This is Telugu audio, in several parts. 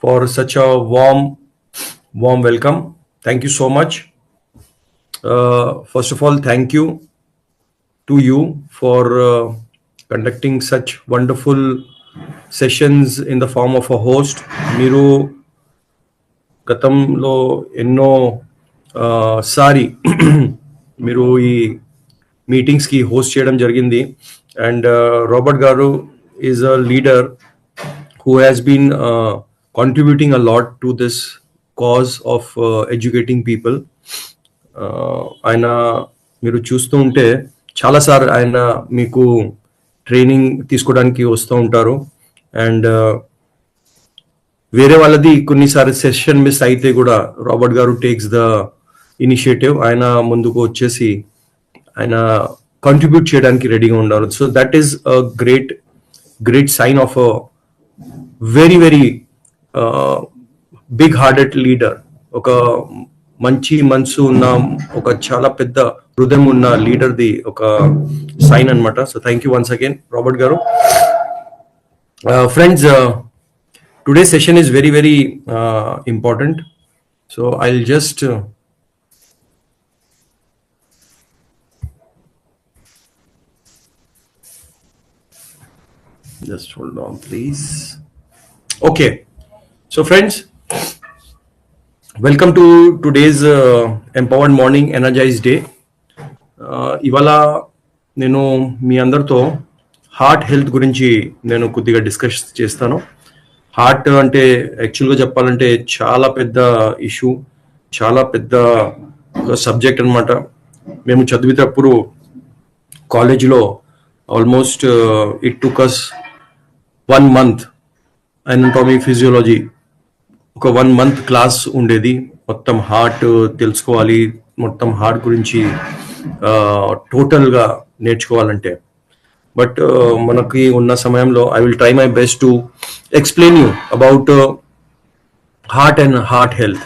for such a warm welcome. Thank you so much. First of all, thank you to you for conducting such wonderful sessions in the form of a host. మీరు గతంలో ఎన్నో సారి మీరు ఈ మీటింగ్స్కి హోస్ట్ చేయడం జరిగింది అండ్ రాబర్ట్ గారు is a leader who has been contributing a lot to this cause of educating people. ఆయన మీరు చూస్తూ ఉంటే చాలాసార్లు ఆయన మీకు ట్రైనింగ్ తీసుకోవడానికి వస్తూ ఉంటారు అండ్ వేరే వాళ్ళది కొన్నిసార్లు సెషన్ మిస్ అయితే కూడా రాబర్ట్ గారు టేక్స్ ద ఇనిషియేటివ్. ఆయన ముందుకు వచ్చేసి ఆయన కాంట్రిబ్యూట్ చేయడానికి రెడీగా ఉన్నారు. So that is a great sign of a very big hearted leader. ఒక మంచి మనసు ఉన్న ఒక చాలా పెద్ద హృదయం ఉన్న లీడర్ది ఒక సైన్ అనమాట. So thank you once again Robert గారు. Friends, today session is very important. So I will just hold on please. Okay, so friends, welcome to today's empowered morning energized day. ఇవాళ నేను మీ అందరితో హార్ట్ హెల్త్ గురించి నేను కొద్దిగా డిస్కస్ చేస్తాను. హార్ట్ అంటే యాక్చువల్గా చెప్పాలంటే చాలా పెద్ద ఇష్యూ, చాలా పెద్ద సబ్జెక్ట్ అనమాట. మేము చదివేటప్పుడు కాలేజీలో almost it took us 1 month anatomy physiology, ఒక 1 month క్లాస్ ఉండేది. మొత్తం హార్ట్ తెలుసుకోవాలి, మొత్తం హార్ట్ గురించి టోటల్గా నేర్చుకోవాలంటే. బట్ మనకి ఉన్న సమయంలో I will try my best to explain you about heart and heart health.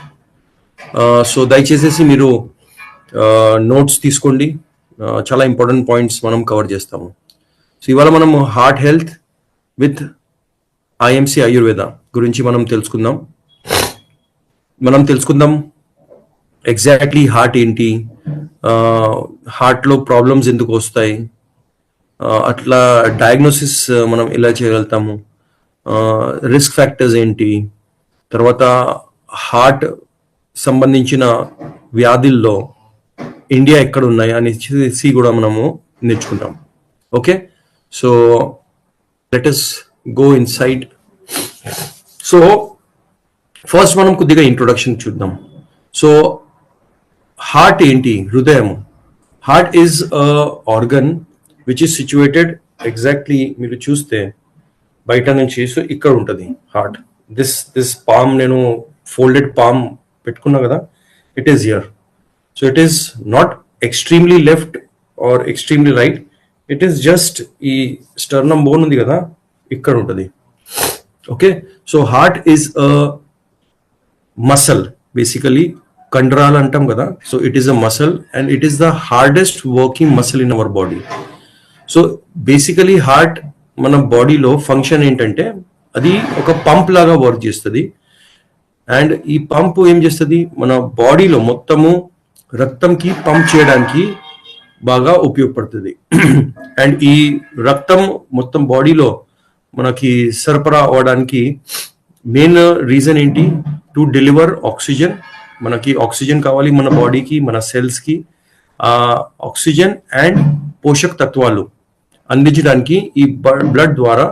So దయచేసి మీరు నోట్స్ తీసుకోండి, చాలా ఇంపార్టెంట్ పాయింట్స్ మనం కవర్ చేస్తాము. సో ఇవాళ మనం heart health with IMC Ayurveda గురించి మనం తెలుసుకుందాం. ఎగ్జాక్ట్లీ హార్ట్ ఏంటి, హార్ట్లో ప్రాబ్లమ్స్ ఎందుకు వస్తాయి, అట్లా డయాగ్నోసిస్ మనం ఎలా చేయగలుగుతాము, రిస్క్ ఫ్యాక్టర్స్ ఏంటి, తర్వాత హార్ట్ సంబంధించిన వ్యాధుల్లో ఇండియా ఎక్కడ ఉన్నాయి అనేసి కూడా మనము నేర్చుకుంటాం. Okay, so let us go inside. So first మనం కొద్దిగా ఇంట్రొడక్షన్ చూద్దాం. సో హార్ట్ ఏంటి, హృదయం. Heart is a organ which is situated exactly మీరు చూస్తే బయట నుంచి. సో ఇక్కడ ఉంటుంది హార్ట్. దిస్ పామ్, నేను ఫోల్డెడ్ పామ్ పెట్టుకున్నా కదా, it is here. So it is not extremely left or extremely right, it is just ఈ స్టర్నమ్ బోన్ ఉంది కదా, ఇక్కడ ఉంటుంది. Okay, so heart is a muscle, basically కండరాలు అంటాం కదా. So it is a muscle and it is the hardest working muscle in our body. So basically heart మన బాడీలో ఫంక్షన్ ఏంటంటే అది ఒక పంప్ లాగా వర్క్ చేస్తుంది. అండ్ ఈ పంప్ ఏం చేస్తుంది, మన బాడీలో మొత్తము రక్తంకి పంప్ చేయడానికి బాగా ఉపయోగపడుతుంది. అండ్ ఈ రక్తం మొత్తం బాడీలో మనకి సరఫరా అవ్వడానికి మెయిన్ రీజన్ ఏంటి, టు డెలివర్ ఆక్సిజన్. మనకి ఆక్సిజన్ కావాలి మన బాడీకి, మన సెల్స్కి. ఆ ఆక్సిజన్ అండ్ పోషక తత్వాలు అందించడానికి ఈ బ్లడ్ ద్వారా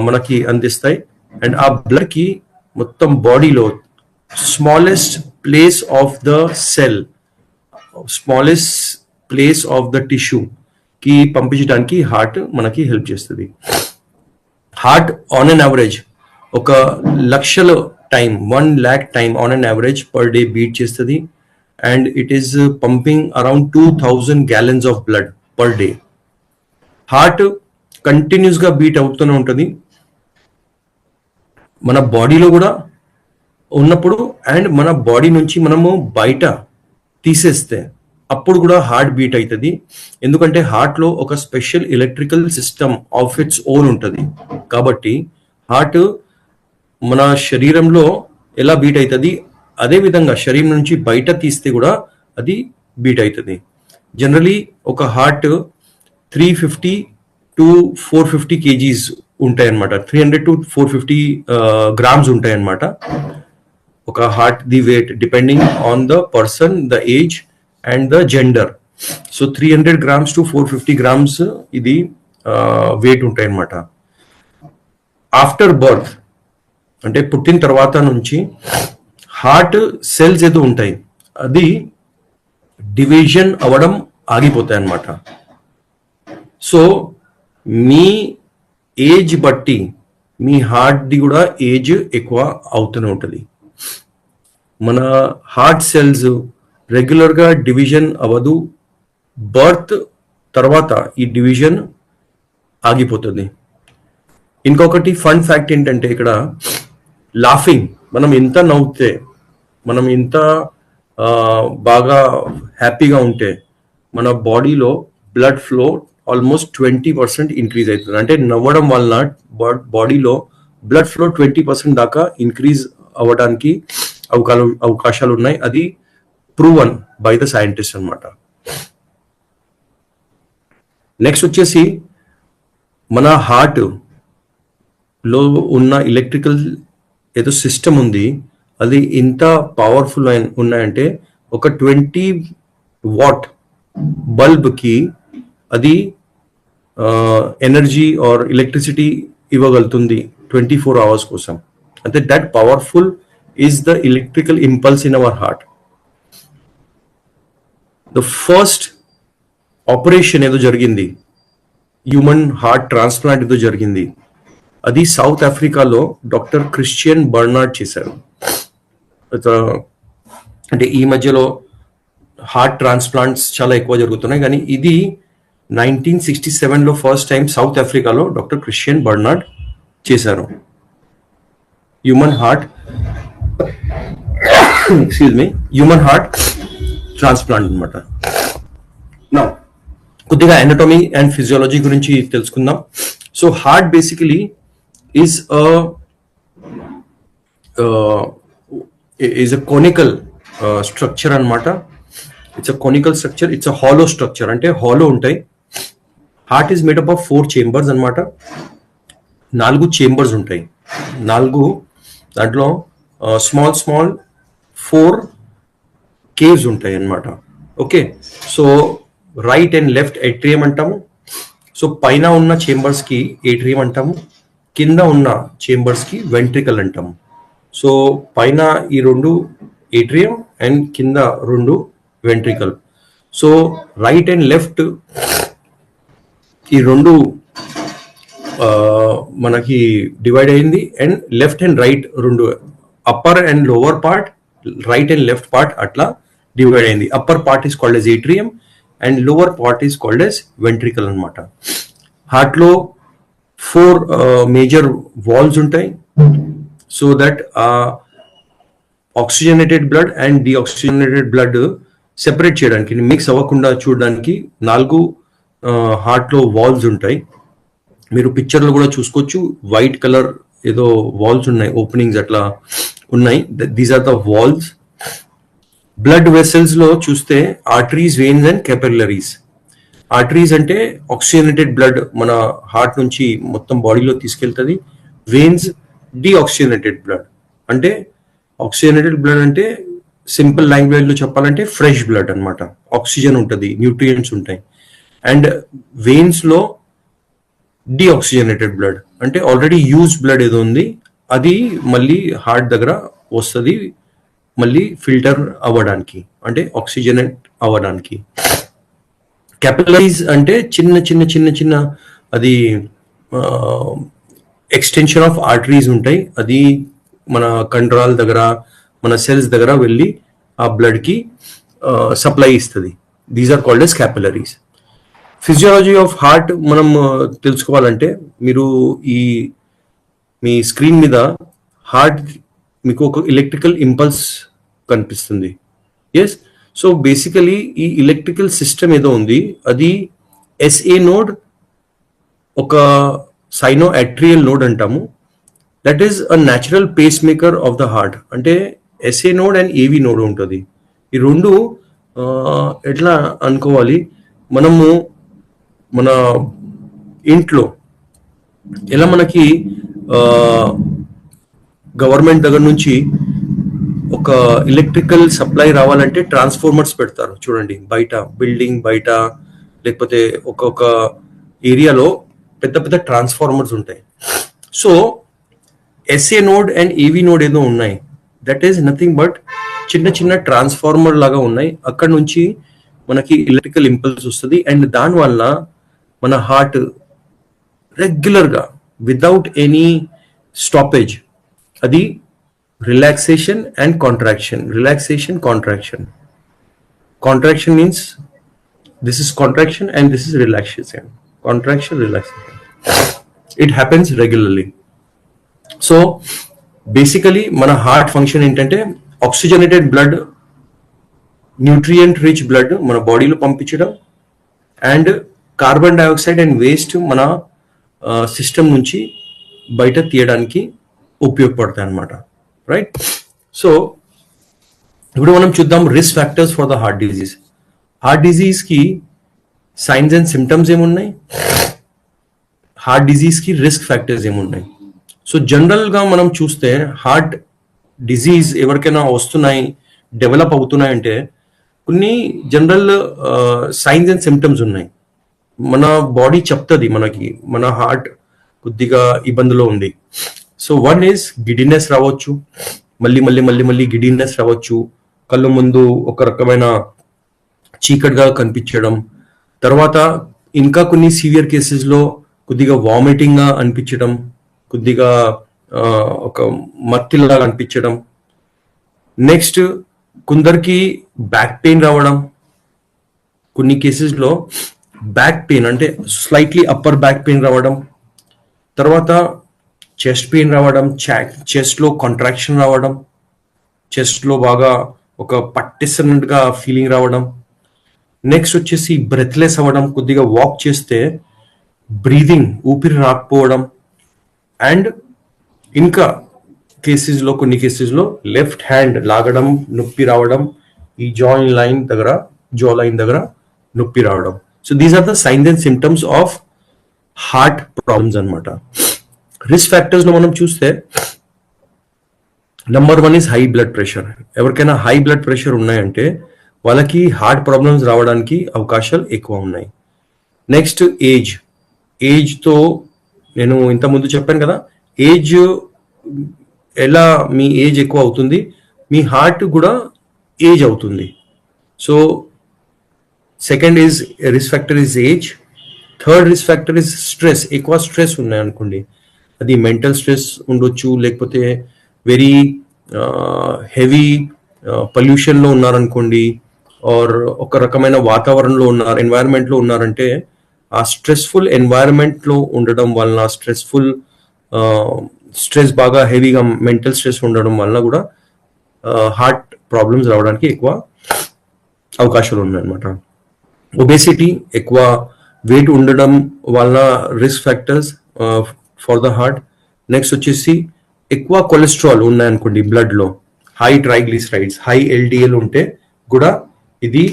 మనకి అందిస్తాయి. అండ్ ఆ బ్లడ్కి మొత్తం బాడీలో smallest place of the cell, smallest place of the tissue కి పంపించడానికి హార్ట్ మనకి హెల్ప్ చేస్తుంది. హార్ట్ ఆన్ అన్ యావరేజ్ ఒక లక్షల time, 1 lakh time on an average per day beat చేస్తుంది. And it is pumping around 2000 gallons of blood per day. Heart కంటిన్యూస్గా బీట్ అవుతూనే ఉంటుంది మన బాడీలో కూడా ఉన్నప్పుడు. అండ్ మన బాడీ నుంచి మనము బయట తీసేస్తే అప్పుడు కూడా హార్ట్ బీట్ అవుతుంది. ఎందుకంటే హార్ట్లో ఒక special electrical system of its own ఉంటుంది. కాబట్టి హార్ట్ మన శరీరంలో ఎలా బీట్ అవుతుంది అదే విధంగా శరీరం నుంచి బయట తీస్తే కూడా అది బీట్ అవుతుంది. జనరలీ ఒక హార్ట్ 350 to 450 kgs ఉంటాయి అన్నమాట. 300 to 450 గ్రామ్స్ ఉంటాయి అన్నమాట ఒక heart the weight, depending on the person, the age and the gender. So 300 grams to 450 grams ఇది వెయిట్ ఉంటాయి అన్నమాట. ఆఫ్టర్ బర్త్ అంటే పుట్టిన తర్వాత నుంచి హార్ట్ సెల్స్ ఏదో ఉంటాయి అది డివిజన్ అవ్వడం ఆగిపోతాయి అన్నమాట. సో మీ ఏజ్ బట్టి మీ హార్ట్ది కూడా ఏజ్ ఎక్కువ అవుతూనే ఉంటుంది. మన హార్ట్ సెల్స్ రెగ్యులర్గా డివిజన్ అవ్వదు, బర్త్ తర్వాత ఈ డివిజన్ ఆగిపోతుంది. ఇంకొకటి ఫన్ ఫ్యాక్ట్ ఏంటంటే ఇక్కడ లాఫింగ్, మనం ఎంత నవ్వుతే, మనం ఎంత బాగా హ్యాపీగా ఉంటే మన బాడీలో బ్లడ్ ఫ్లో ఆల్మోస్ట్ 20% ఇంక్రీజ్ అవుతుంది. అంటే నవ్వడం వలన బాడీలో బ్లడ్ ఫ్లో 20% దాకా ఇంక్రీజ్ అవ్వడానికి అవకాశాలు ఉన్నాయి. అది ప్రూవన్ బై ద సైంటిస్ట్ అన్నమాట. నెక్స్ట్ వచ్చేసి మన హార్ట్ లో ఉన్న ఎలక్ట్రికల్ ఏదో సిస్టమ్ ఉంది, అది ఇంత పవర్ఫుల్ ఉన్నాయంటే ఒక 20 watt బల్బ్కి అది ఎనర్జీ ఆర్ ఎలక్ట్రిసిటీ ఇవ్వగలుగుతుంది 24 hours కోసం. అంటే that powerful is the electrical impulse in our heart. The first operation ఏదో జరిగింది, హ్యూమన్ హార్ట్ ట్రాన్స్ప్లాంట్ ఏదో జరిగింది, అది సౌత్ ఆఫ్రికాలో డాక్టర్ క్రిస్టియన్ బర్నార్డ్ చేశారు. అంటే ఈ మధ్యలో హార్ట్ ట్రాన్స్ప్లాంట్స్ చాలా ఎక్కువ జరుగుతున్నాయి, కానీ ఇది 1967లో ఫస్ట్ టైం సౌత్ ఆఫ్రికాలో డాక్టర్ క్రిస్టియన్ బర్నార్డ్ చేశారు. Human heart human heart transplant అనమాట. నా కొద్దిగా ఎనటమీ అండ్ ఫిజియాలజీ గురించి తెలుసుకుందాం. So heart basically is a conical structure అన్నమాట. It's a conical structure, it's a hollow structure, అంటే హాలో ఉంటాయి. Heart is made up of 4 chambers అన్నమాట. 4 chambers ఉంటాయి. 4 దాంట్లో స్మాల్ 4 caves ఉంటాయి అన్నమాట. Okay, so right and left atrium అంటాము. సో పైన ఉన్న చేంబర్స్ కి ఏట్రియం అంటాము, కింద ఉన్న చేంబర్స్ కి వెంట్రికల్ అంటాము. సో పైన ఈ 2 ఏట్రియం అండ్ కింద 2 ventricle. So right and left ఈ 2 మనకి డివైడ్ అయింది, and left and right 2 upper and lower part, right and left part అట్లా డివైడ్ అయింది. Upper part is called yes atrium and lower part is called yes ventricle అనమాట. హార్ట్ లో 4 మేజర్ వాల్స్ ఉంటాయి. So that oxygenated blood and deoxygenated blood separate చేయడానికి, మిక్స్ అవ్వకుండా చూడడానికి 4 హార్ట్ లో వాల్స్ ఉంటాయి. మీరు పిక్చర్లో కూడా చూసుకోవచ్చు, వైట్ కలర్ ఏదో వాల్స్ ఉన్నాయి, ఓపెనింగ్స్ అట్లా ఉన్నాయి. These are the walls. Blood vessels లో చూస్తే arteries, veins and capillaries. Arteries అంటే ఆక్సిజనేటెడ్ బ్లడ్ మన హార్ట్ నుంచి మొత్తం బాడీలో తీసుకెళ్తుంది. వెయిన్స్ డిఆక్సిజనేటెడ్ బ్లడ్, అంటే ఆక్సిజనేటెడ్ బ్లడ్ అంటే సింపుల్ లాంగ్వేజ్ లో చెప్పాలంటే ఫ్రెష్ బ్లడ్ అన్నమాట. ఆక్సిజన్ ఉంటుంది, న్యూట్రియంట్స్ ఉంటాయి. అండ్ వెయిన్స్ లో డిఆక్సిజనేటెడ్ బ్లడ్ అంటే ఆల్రెడీ యూజ్ బ్లడ్ ఏదో ఉంది, అది మళ్ళీ హార్ట్ దగ్గర వస్తుంది మళ్ళీ ఫిల్టర్ అవ్వడానికి, అంటే ఆక్సిజనేట్ అవ్వడానికి. క్యాపిలరీస్ అంటే చిన్న చిన్న చిన్న చిన్న అది ఎక్స్టెన్షన్ ఆఫ్ ఆర్టరీస్ ఉంటాయి, అది మన కండరాల దగ్గర, మన సెల్స్ దగ్గర వెళ్ళి ఆ బ్లడ్ కి సప్లై ఇస్తుంది. These are called as capillaries. Physiology of heart మనం తెలుసుకోవాలంటే మీరు మీ స్క్రీన్ మీద హార్ట్ మీకు ఒక ఎలక్ట్రికల్ ఇంపల్స్ కనిపిస్తుంది. ఎస్, సో బేసికలీ ఈ ఎలక్ట్రికల్ సిస్టమ్ ఏదో ఉంది, అది ఎస్ఏ నోడ్, ఒక సైనో అట్రియల్ నోడ్ అంటాము, that is a natural pacemaker of the heart. అంటే SA node and AV node ఉంటుంది. ఈ రెండు ఎట్లా అనుకోవాలి, మనము మన ఇంట్లో ఎలా మనకి గవర్నమెంట్ దగ్గర నుంచి ఒక ఎలక్ట్రికల్ సప్లై రావాలంటే ట్రాన్స్ఫార్మర్స్ పెడతారు చూడండి, బయట బిల్డింగ్ బయట, లేకపోతే ఒక్కొక్క ఏరియాలో పెద్ద పెద్ద ట్రాన్స్ఫార్మర్స్ ఉంటాయి. So SA node and AV node ఏదో ఉన్నాయి, దట్ ఈస్ నథింగ్ బట్ చిన్న చిన్న ట్రాన్స్ఫార్మర్ లాగా ఉన్నాయి. అక్కడ నుంచి మనకి ఎలక్ట్రికల్ ఇంపల్స్ వస్తుంది అండ్ దానివల్ల మన హార్ట్ రెగ్యులర్గా వితౌట్ ఎనీ స్టాపేజ్ అది relaxation and contraction, relaxation contraction. Contraction means this is contraction and this is relaxation, contraction relaxation. It happens regularly. So basically మన హార్ట్ ఫంక్షన్ ఏంటంటే oxygenated blood, nutrient rich blood మన బాడీలో పంపించడం and carbon dioxide and waste మన సిస్టమ్ నుంచి బయట తీయడానికి ఉపయోగపడతాయి అన్నమాట, రైట్? సో ఇప్పుడు మనం చూద్దాం risk factors for the heart disease. Heart డిజీజ్కి సైన్స్ అండ్ సిమ్టమ్స్ ఏమున్నాయి, హార్ట్ డిజీజ్కి రిస్క్ ఫ్యాక్టర్స్ ఏమున్నాయి. సో జనరల్గా మనం చూస్తే హార్ట్ డిజీజ్ ఎవరికైనా వస్తున్నాయి, డెవలప్ అవుతున్నాయి అంటే కొన్ని జనరల్ సైన్స్ అండ్ సిమ్టమ్స్ ఉన్నాయి. మన బాడీ చెప్తుంది మనకి మన హార్ట్ కొద్దిగా ఇబ్బందిలో ఉంది. సో వన్ ఈజ్ గిడినెస్ రావచ్చు, మళ్ళీ మళ్ళీ మళ్ళీ మళ్ళీ గిడినెస్ రావచ్చు, కళ్ళు ముందు ఒక రకమైన చీకటిగా కనిపించడం, తర్వాత ఇంకా కొన్ని సివియర్ కేసెస్లో కొద్దిగా వామిటింగ్గా అనిపించడం, కొద్దిగా ఒక మత్తిలాగా అనిపించడం. నెక్స్ట్ కొందరికి బ్యాక్ పెయిన్ రావడం, కొన్ని కేసెస్లో బ్యాక్ పెయిన్ అంటే స్లైట్లీ అప్పర్ బ్యాక్ పెయిన్ రావడం, తర్వాత చెస్ట్ పెయిన్ రావడం, చెస్ట్లో కాంట్రాక్షన్ రావడం, చెస్ట్లో బాగా ఒక పట్టేస్తున్నట్టుగా ఫీలింగ్ రావడం. నెక్స్ట్ వచ్చేసి బ్రెత్లెస్ అవ్వడం, కొద్దిగా వాక్ చేస్తే బ్రీదింగ్ ఊపిరి రాకపోవడం. అండ్ ఇంకా కేసెస్లో కొన్ని కేసెస్లో లెఫ్ట్ హ్యాండ్ లాగడం, నొప్పి రావడం, ఈ జో లైన్ దగ్గర నొప్పి రావడం. So these are the signs and symptoms of heart problems అనమాట. రిస్క్ ఫ్యాక్టర్స్లో మనం చూస్తే number 1 is high blood pressure. ఎవరికైనా హై బ్లడ్ ప్రెషర్ ఉన్నాయంటే వాళ్ళకి హార్ట్ ప్రాబ్లమ్స్ రావడానికి అవకాశాలు ఎక్కువ ఉన్నాయి. నెక్స్ట్ ఏజ్తో నేను ఇంతకుముందు చెప్పాను కదా, ఏజ్ ఎలా మీ ఏజ్ ఎక్కువ అవుతుంది మీ హార్ట్ కూడా ఏజ్ అవుతుంది. So second is risk factor is age. Third risk factor is stress. ఎక్కువ స్ట్రెస్ ఉన్నాయి అనుకోండి, అది మెంటల్ స్ట్రెస్ ఉండొచ్చు, లేకపోతే వెరీ హెవీ పొల్యూషన్లో ఉన్నారనుకోండి, ఆర్ ఒక రకమైన వాతావరణంలో ఎన్వైరన్మెంట్లో ఉన్నారంటే ఆ స్ట్రెస్ఫుల్ ఎన్వైరన్మెంట్లో ఉండడం వలన స్ట్రెస్ బాగా హెవీగా మెంటల్ స్ట్రెస్ ఉండడం వలన కూడా హార్ట్ ప్రాబ్లమ్స్ రావడానికి ఎక్కువ అవకాశాలు ఉన్నాయన్నమాట. ఒబేసిటీ, ఎక్కువ వెయిట్ ఉండడం వలన risk factors for the heart. Next వచ్చేసి ఎక్కువ కొలెస్ట్రాల్ ఉన్నాయనుకోండి బ్లడ్లో, హై ట్రైగ్లిసరైడ్స్, హై ఎల్డిఎల్ ఉంటే కూడా ఇది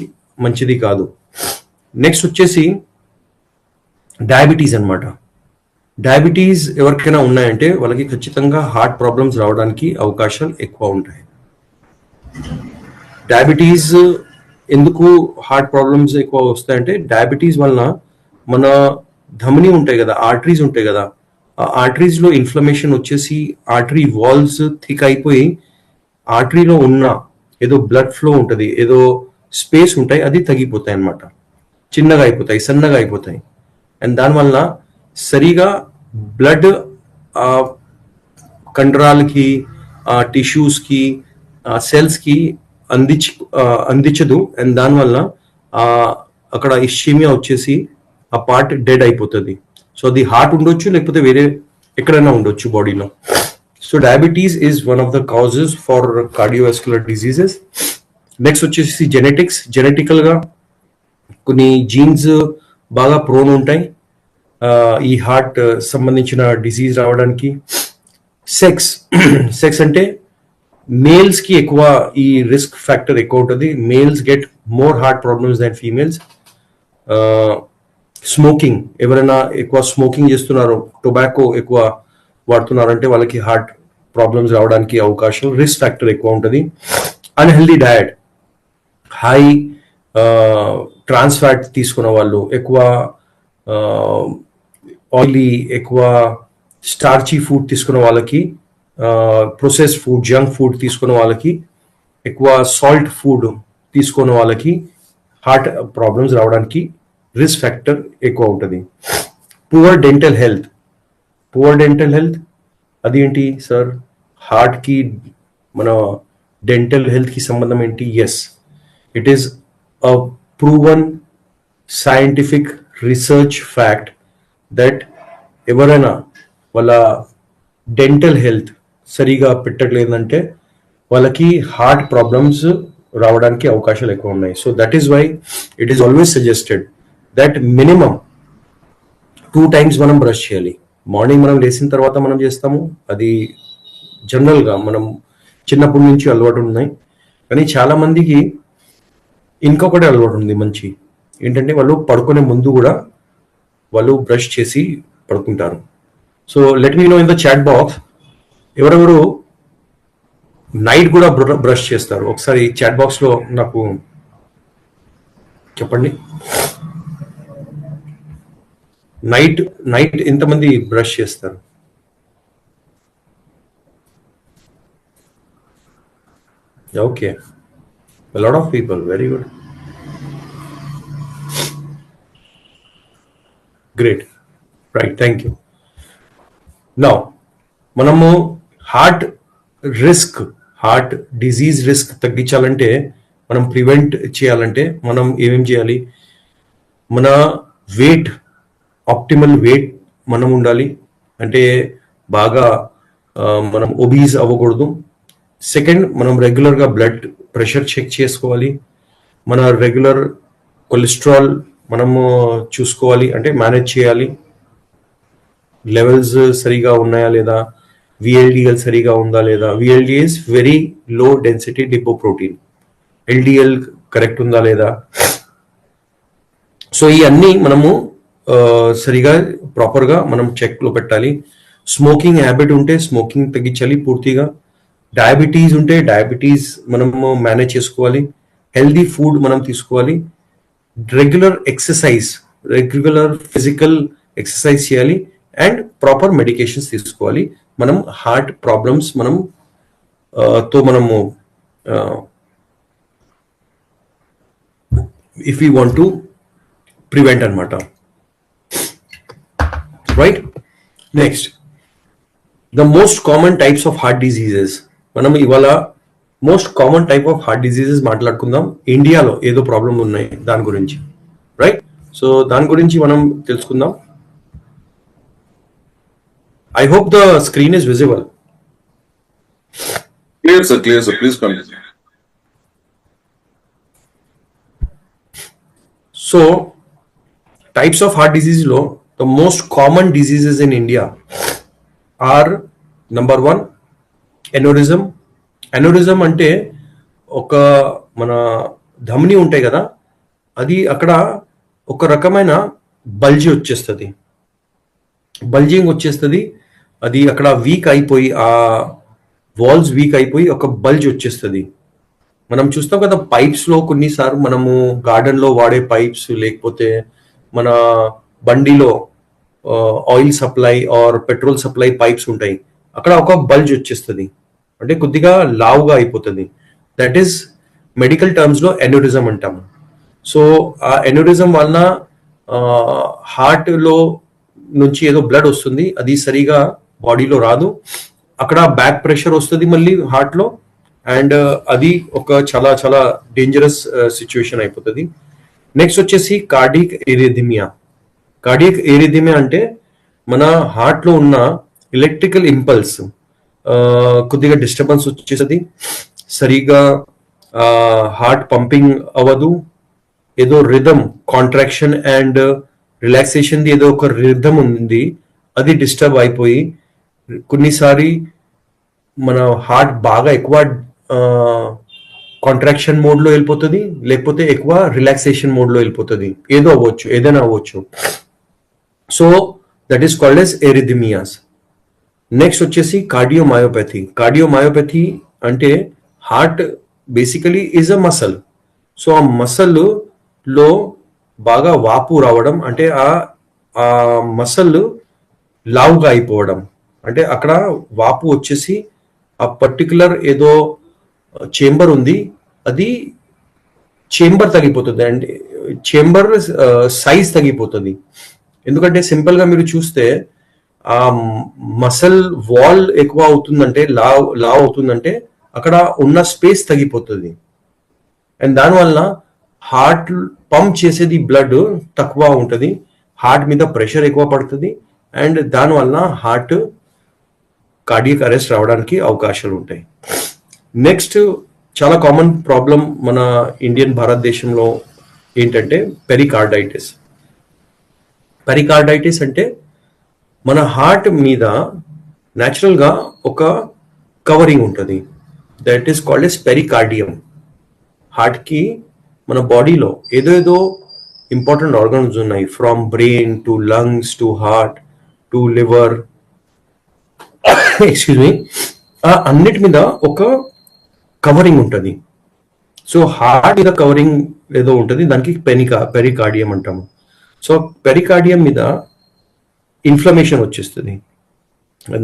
మంచిది కాదు. నెక్స్ట్ వచ్చేసి డయాబెటీస్ అనమాట. డయాబెటీస్ ఎవరికైనా ఉన్నాయంటే వాళ్ళకి ఖచ్చితంగా హార్ట్ ప్రాబ్లమ్స్ రావడానికి అవకాశాలు ఎక్కువ ఉంటాయి. డయాబెటీస్ ఎందుకు హార్ట్ ప్రాబ్లమ్స్ ఎక్కువ వస్తాయంటే డయాబెటీస్ వలన మన ధమని ఉంటాయి కదా, ఆర్టరీస్ ఉంటాయి కదా, ఆ ఆర్టరీస్లో ఇన్ఫ్లమేషన్ వచ్చేసి ఆర్టరీ వాల్స్ థిక్ అయిపోయి ఆర్టరీలో ఉన్న ఏదో బ్లడ్ ఫ్లో ఉంటుంది, ఏదో స్పేస్ ఉంటాయి, అది తగ్గిపోతాయి అన్నమాట, చిన్నగా అయిపోతాయి, సన్నగా అయిపోతాయి. అండ్ దానివల్ల సరిగా బ్లడ్ కండరాలకి, టిష్యూస్కి, సెల్స్కి అందించదు. అండ్ దానివల్ల అక్కడ ఇష్యమియా వచ్చేసి ఆ పార్ట్ డెడ్ అయిపోతుంది. సో అది హార్ట్ ఉండొచ్చు, లేకపోతే వేరే ఎక్కడైనా ఉండొచ్చు బాడీలో. So diabetes is one of the causes for cardiovascular diseases. Next వచ్చేసి జెనెటిక్స్. జెనెటికల్గా కొన్ని జీన్స్ బాగా ప్రోన్ ఉంటాయి ఈ హార్ట్ సంబంధించిన డిసీజ్ రావడానికి. సెక్స్ సెక్స్ అంటే మేల్స్ కి ఎక్కువ ఈ రిస్క్ ఫ్యాక్టర్ ఎక్కువ ఉంటుంది. Males get more heart problems than females. Smoking, ఎవరైనా ఎక్కువ స్మోకింగ్ చేస్తున్నారో, టొబాకో ఎక్కువ వాడుతున్నారంటే వాళ్ళకి హార్ట్ ప్రాబ్లమ్స్ రావడానికి అవకాశం, రిస్క్ ఫ్యాక్టర్ ఎక్కువ ఉంటుంది. Unhealthy diet, high trans fat తీసుకున్న వాళ్ళు, ఎక్కువ ఆయిలీ, ఎక్కువ స్టార్చీ ఫుడ్ తీసుకున్న వాళ్ళకి, ప్రొసెస్ ఫుడ్, జంక్ ఫుడ్ తీసుకున్న వాళ్ళకి, ఎక్కువ సాల్ట్ ఫుడ్ తీసుకున్న వాళ్ళకి హార్ట్ ప్రాబ్లమ్స్ రావడానికి రిస్క్ ఫ్యాక్టర్ ఎక్కువ ఉంటుంది. Poor dental health, poor dental health అది ఏంటి సార్? హార్ట్కి మన డెంటల్ హెల్త్కి సంబంధం ఏంటి? Yes, it is a proven scientific research fact that ఎవరైనా వాళ్ళ డెంటల్ హెల్త్ సరిగా పెట్టట్లేదంటే వాళ్ళకి హార్ట్ ప్రాబ్లమ్స్ రావడానికి అవకాశాలు ఎక్కువ ఉన్నాయి. So that is why it is always suggested that minimum 2 times మనం బ్రష్ చేయాలి. మార్నింగ్ మనం లేచిన తర్వాత మనం చేస్తాము, అది జనరల్గా మనం చిన్నప్పటి నుంచి అలవాటు ఉన్నాయి. కానీ చాలా మందికి ఇంకొకటి అలవాటు ఉంది మంచి, ఏంటంటే వాళ్ళు పడుకునే ముందు కూడా వాళ్ళు బ్రష్ చేసి పడుకుంటారు. So let me know in the chat box ఎవరెవరు నైట్ కూడా బ్రష్ చేస్తారు. ఒకసారి చాట్ బాక్స్ లో నాకు చెప్పండి. నైట్ నైట్ ఎంతమంది బ్రష్ చేస్తారు? Okay, a lot of people, very good, great, right, thank you. Now మనము heart risk, heart disease risk తగ్గించాలంటే, మనం ప్రివెంట్ చేయాలంటే మనం ఏమేం చేయాలి? మన వెయిట్, ఆప్టిమల్ వెయిట్ మనం ఉండాలి. అంటే బాగా మనం ఒబీస్ అవ్వకూడదు. సెకండ్, మనం రెగ్యులర్గా బ్లడ్ ప్రెషర్ చెక్ చేసుకోవాలి. మన రెగ్యులర్ కొలెస్ట్రాల్ మనము చూసుకోవాలి, అంటే మేనేజ్ చేయాలి. లెవెల్స్ సరిగా ఉన్నాయా లేదా, విఎల్డిఎల్ సరిగా ఉందా లేదా. VLDL is very low density lipoprotein, LDL correct ఉందా లేదా. సో ఈ అన్ని మనము సరిగా ప్రాపర్గా మనం చెక్లో పెట్టాలి. స్మోకింగ్ హ్యాబిట్ ఉంటే స్మోకింగ్ తగ్గించాలి పూర్తిగా. డయాబెటీస్ ఉంటే డయాబెటీస్ మనము మేనేజ్ చేసుకోవాలి. హెల్దీ ఫుడ్ మనం తీసుకోవాలి. Regular exercise, regular physical exercise చేయాలి. అండ్ ప్రాపర్ మెడికేషన్స్ తీసుకోవాలి. మనం హార్ట్ ప్రాబ్లమ్స్ మనము if you want to prevent అనమాట. Right, next the most common types of heart diseases. మనం ఇవాళ most common type of heart diseases మాట్లాడుకుందాం. ఇండియాలో ఏదో ప్రాబ్లం ఉన్నాయి దాని గురించి, రైట్? సో దాని గురించి మనం తెలుసుకుందాం. I hope the screen is visible. Clear, sir. Clear, sir. Please continue. So, types of heart disease lo, the most common diseases in India are number 1, aneurysm. Aneurysm అంటే ఒక మన ధమని ఉంటాయి కదా, అది అక్కడ ఒక రకమైన బల్జీ వచ్చేస్తుంది, బల్జింగ్ వచ్చేస్తుంది. అది అక్కడ వీక్ అయిపోయి, ఆ వాల్స్ వీక్ అయిపోయి ఒక బల్జ్ వచ్చేస్తుంది. మనం చూస్తాం కదా పైప్స్లో, కొన్నిసార్లు మనము గార్డెన్లో వాడే పైప్స్, లేకపోతే మన బండిలో oil supply or petrol supply pipes ఉంటాయి, అక్కడ ఒక బల్జ్ వచ్చేస్తుంది, అంటే కొద్దిగా లావుగా అయిపోతుంది. దట్ ఈస్ మెడికల్ టర్మ్స్లో ఎన్యూరిజం అంటాము. సో ఆ ఎన్యూరిజం వలన హార్ట్లో నుంచి ఏదో బ్లడ్ వస్తుంది, అది సరిగా బాడీలో రాదు, అక్కడ బ్యాక్ ప్రెషర్ వస్తుంది మళ్ళీ హార్ట్లో, అండ్ అది ఒక చాలా చాలా డేంజరస్ సిచ్యువేషన్ అయిపోతుంది. నెక్స్ట్ వచ్చేసి కార్డియక్ ఏరిథమియా. కార్డియక్ ఏరిథమియా అంటే మన హార్ట్లో ఉన్న ఎలక్ట్రికల్ ఇంపల్స్ కొద్దిగా డిస్టర్బెన్స్ వచ్చేస్తుంది, సరిగా హార్ట్ పంపింగ్ అవ్వదు, ఏదో రిథమ్, కాంట్రాక్షన్ అండ్ రిలాక్సేషన్ ఏదో ఒక రిథమ్ ఉంది, అది డిస్టర్బ్ అయిపోయి కొన్నిసారి మన హార్ట్ బాగా ఎక్కువ కాంట్రాక్షన్ మోడ్లో వెళ్ళిపోతుంది, లేకపోతే ఎక్కువ రిలాక్సేషన్ మోడ్లో వెళ్ళిపోతుంది. ఏదో అవ్వచ్చు, ఏదైనా అవ్వచ్చు. So that is called as arrhythmias. Next వచ్చేసి కార్డియోమయోపతి. కార్డియోమయోపతి అంటే heart basically is a muscle. So ఆ మసల్లో బాగా వాపు రావడం, అంటే ఆ మసల్ లావుగా అయిపోవడం, అంటే అక్కడ వాపు వచ్చేసి ఆ పర్టికులర్ ఏదో చేంబర్ ఉంది, అది చేంబర్ తగ్గిపోతుంది, అంటే చేంబర్ సైజ్ తగ్గిపోతుంది. ఎందుకంటే సింపుల్ గా మీరు చూస్తే ఆ మసల్ వాల్ ఎక్కువ అవుతుందంటే, లావ్ అవుతుందంటే అక్కడ ఉన్న స్పేస్ తగ్గిపోతుంది. అండ్ దానివల్ల హార్ట్ పంప్ చేసేది బ్లడ్ తక్కువ ఉంటుంది, హార్ట్ మీద ప్రెషర్ ఎక్కువ పడుతుంది, అండ్ దానివల్ల హార్ట్ కార్డియక్ అరెస్ట్ రావడానికి అవకాశాలు ఉంటాయి. నెక్స్ట్ చాలా కామన్ ప్రాబ్లం మన ఇండియన్ భారతదేశంలో ఏంటంటే పెరికార్డైటిస్. పెరికార్డైటిస్ అంటే మన హార్ట్ మీద న్యాచురల్గా ఒక కవరింగ్ ఉంటుంది, that is called yes pericardium. హార్ట్కి మన బాడీలో ఏదో ఇంపార్టెంట్ ఆర్గన్స్ ఉన్నాయి, from brain to lungs to heart to liver, excuse me, అన్నిటి మీద ఒక కవరింగ్ ఉంటుంది. సో హార్ట్ మీద కవరింగ్ ఏదో ఉంటుంది, దానికి పెరికార్డియం అంటాము. సో పెరికార్డియం మీద ఇన్ఫ్లమేషన్ వచ్చేస్తుంది,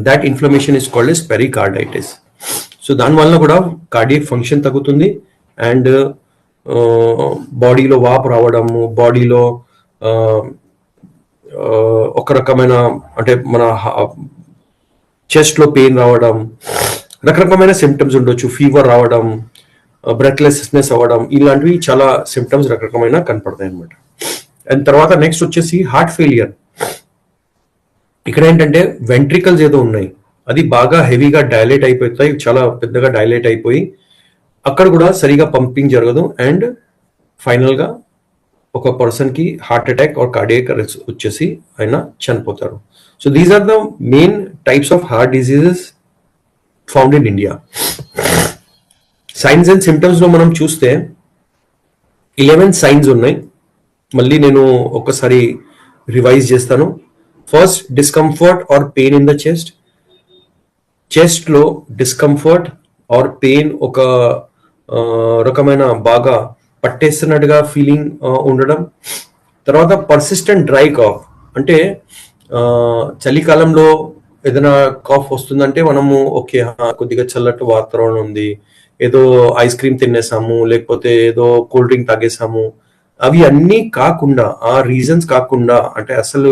that inflammation is called as pericarditis. So దానివల్ల కూడా కార్డియక్ ఫంక్షన్ తగ్గుతుంది, అండ్ బాడీలో వాపు రావడము, బాడీలో ఒక రకమైన అంటే మన చెస్ట్లో పెయిన్ రావడం, రకరకమైన సిమ్టమ్స్ ఉండొచ్చు, ఫీవర్ రావడం, బ్రెత్లెస్నెస్ అవ్వడం, ఇలాంటివి చాలా సిమ్టమ్స్ రకరకమైన కనపడతాయి అనమాట. అండ్ తర్వాత నెక్స్ట్ వచ్చేసి హార్ట్ ఫెయిలియర్. ఇక్కడ ఏంటంటే వెంట్రికల్స్ ఏదో ఉన్నాయి, అది బాగా హెవీగా డైలేట్ అయిపోతాయి, చాలా పెద్దగా డైలేట్ అయిపోయి అక్కడ కూడా సరిగా పంపింగ్ జరగదు, అండ్ ఫైనల్గా ఒక పర్సన్కి heart attack or cardiac arrest వచ్చేసి ఆయన చనిపోతారు. So these are the main types of heart diseases found in India. Signs and సిమ్టమ్స్లో మనం చూస్తే 11 సైన్స్ ఉన్నాయి. మళ్ళీ నేను ఒకసారి రివైజ్ చేస్తాను. First, discomfort or pain in the chest. చెస్ట్లో డిస్కంఫర్ట్ ఆర్ పెయిన్, ఒక రకమైన బాగా పట్టేస్తున్నట్టుగా ఫీలింగ్ ఉండడం. తర్వాత పర్సిస్టెంట్ డ్రై కాఫ్, అంటే చలికాలంలో ఏదైనా కాఫ్ వస్తుందంటే మనము ఓకే కొద్దిగా చల్లటి వాతావరణం ఉంది, ఏదో ఐస్ క్రీమ్ తినేసాము, లేకపోతే ఏదో కూల్ డ్రింక్ తాగేసాము, అవి అన్నీ కాకుండా, ఆ రీజన్స్ కాకుండా, అంటే అసలు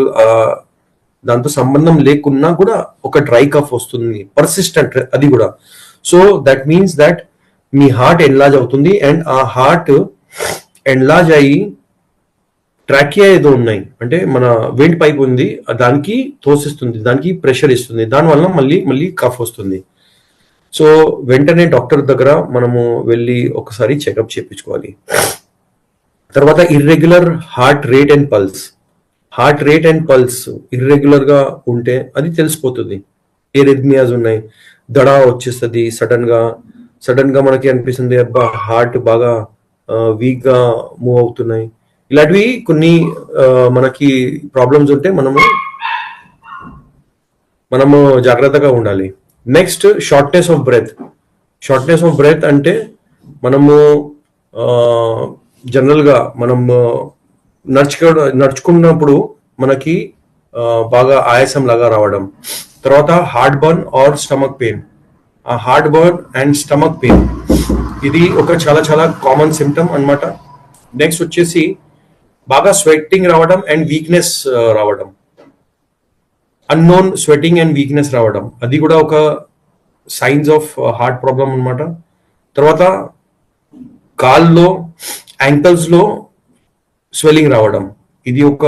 దాంతో సంబంధం లేకున్నా కూడా ఒక డ్రై కాఫ్ వస్తుంది, పర్సిస్టెంట్ అది కూడా. So that means that me heart enlarge అవుతుంది, అండ్ ఆ హార్ట్ ఎన్లార్జ్ అయ్యి ట్రాకియా ఏదో ఉన్నాయి, అంటే మన వెంట్ పైప్ ఉంది, దానికి తోసిస్తుంది, దానికి ప్రెషర్ ఇస్తుంది, దానివల్ల మళ్ళీ కఫ్ వస్తుంది. సో వెంటనే డాక్టర్ దగ్గర మనము వెళ్ళి ఒకసారి చెకప్ చేయించుకోవాలి. తర్వాత irregular heart rate and pulse. Heart rate and pulse irregular గా ఉంటే అది తెలిసిపోతుంది, ఏ రిథమియాస్ ఉన్నాయి. దడ వచ్చేస్తుంది సడన్ గా మనకి అనిపిస్తుంది అబ్బా హార్ట్ బాగా వీక్ గా మూవ్ అవుతున్నాయి. ఇలాంటివి కొన్ని మనకి ప్రాబ్లమ్స్ ఉంటే మనము జాగ్రత్తగా ఉండాలి. Next, shortness of breath. Shortness of breath అంటే మనము జనరల్గా మనం నడుచుకున్నప్పుడు మనకి బాగా ఆయాసం లాగా రావడం. తర్వాత heart burn or stomach pain. ఆ heart burn and stomach pain ఇది ఒక చాలా కామన్ సిమ్టమ్ అన్నమాట. నెక్స్ట్ వచ్చేసి బాగా స్వెట్టింగ్ రావడం అండ్ వీక్నెస్ రావడం, అన్నోన్ స్వెట్టింగ్ అండ్ వీక్నెస్ రావడం, అది కూడా ఒక సైన్స్ ఆఫ్ హార్ట్ ప్రాబ్లం అన్నమాట. తర్వాత కాల్లో, యాంకిల్స్లో స్వెల్లింగ్ రావడం, ఇది ఒక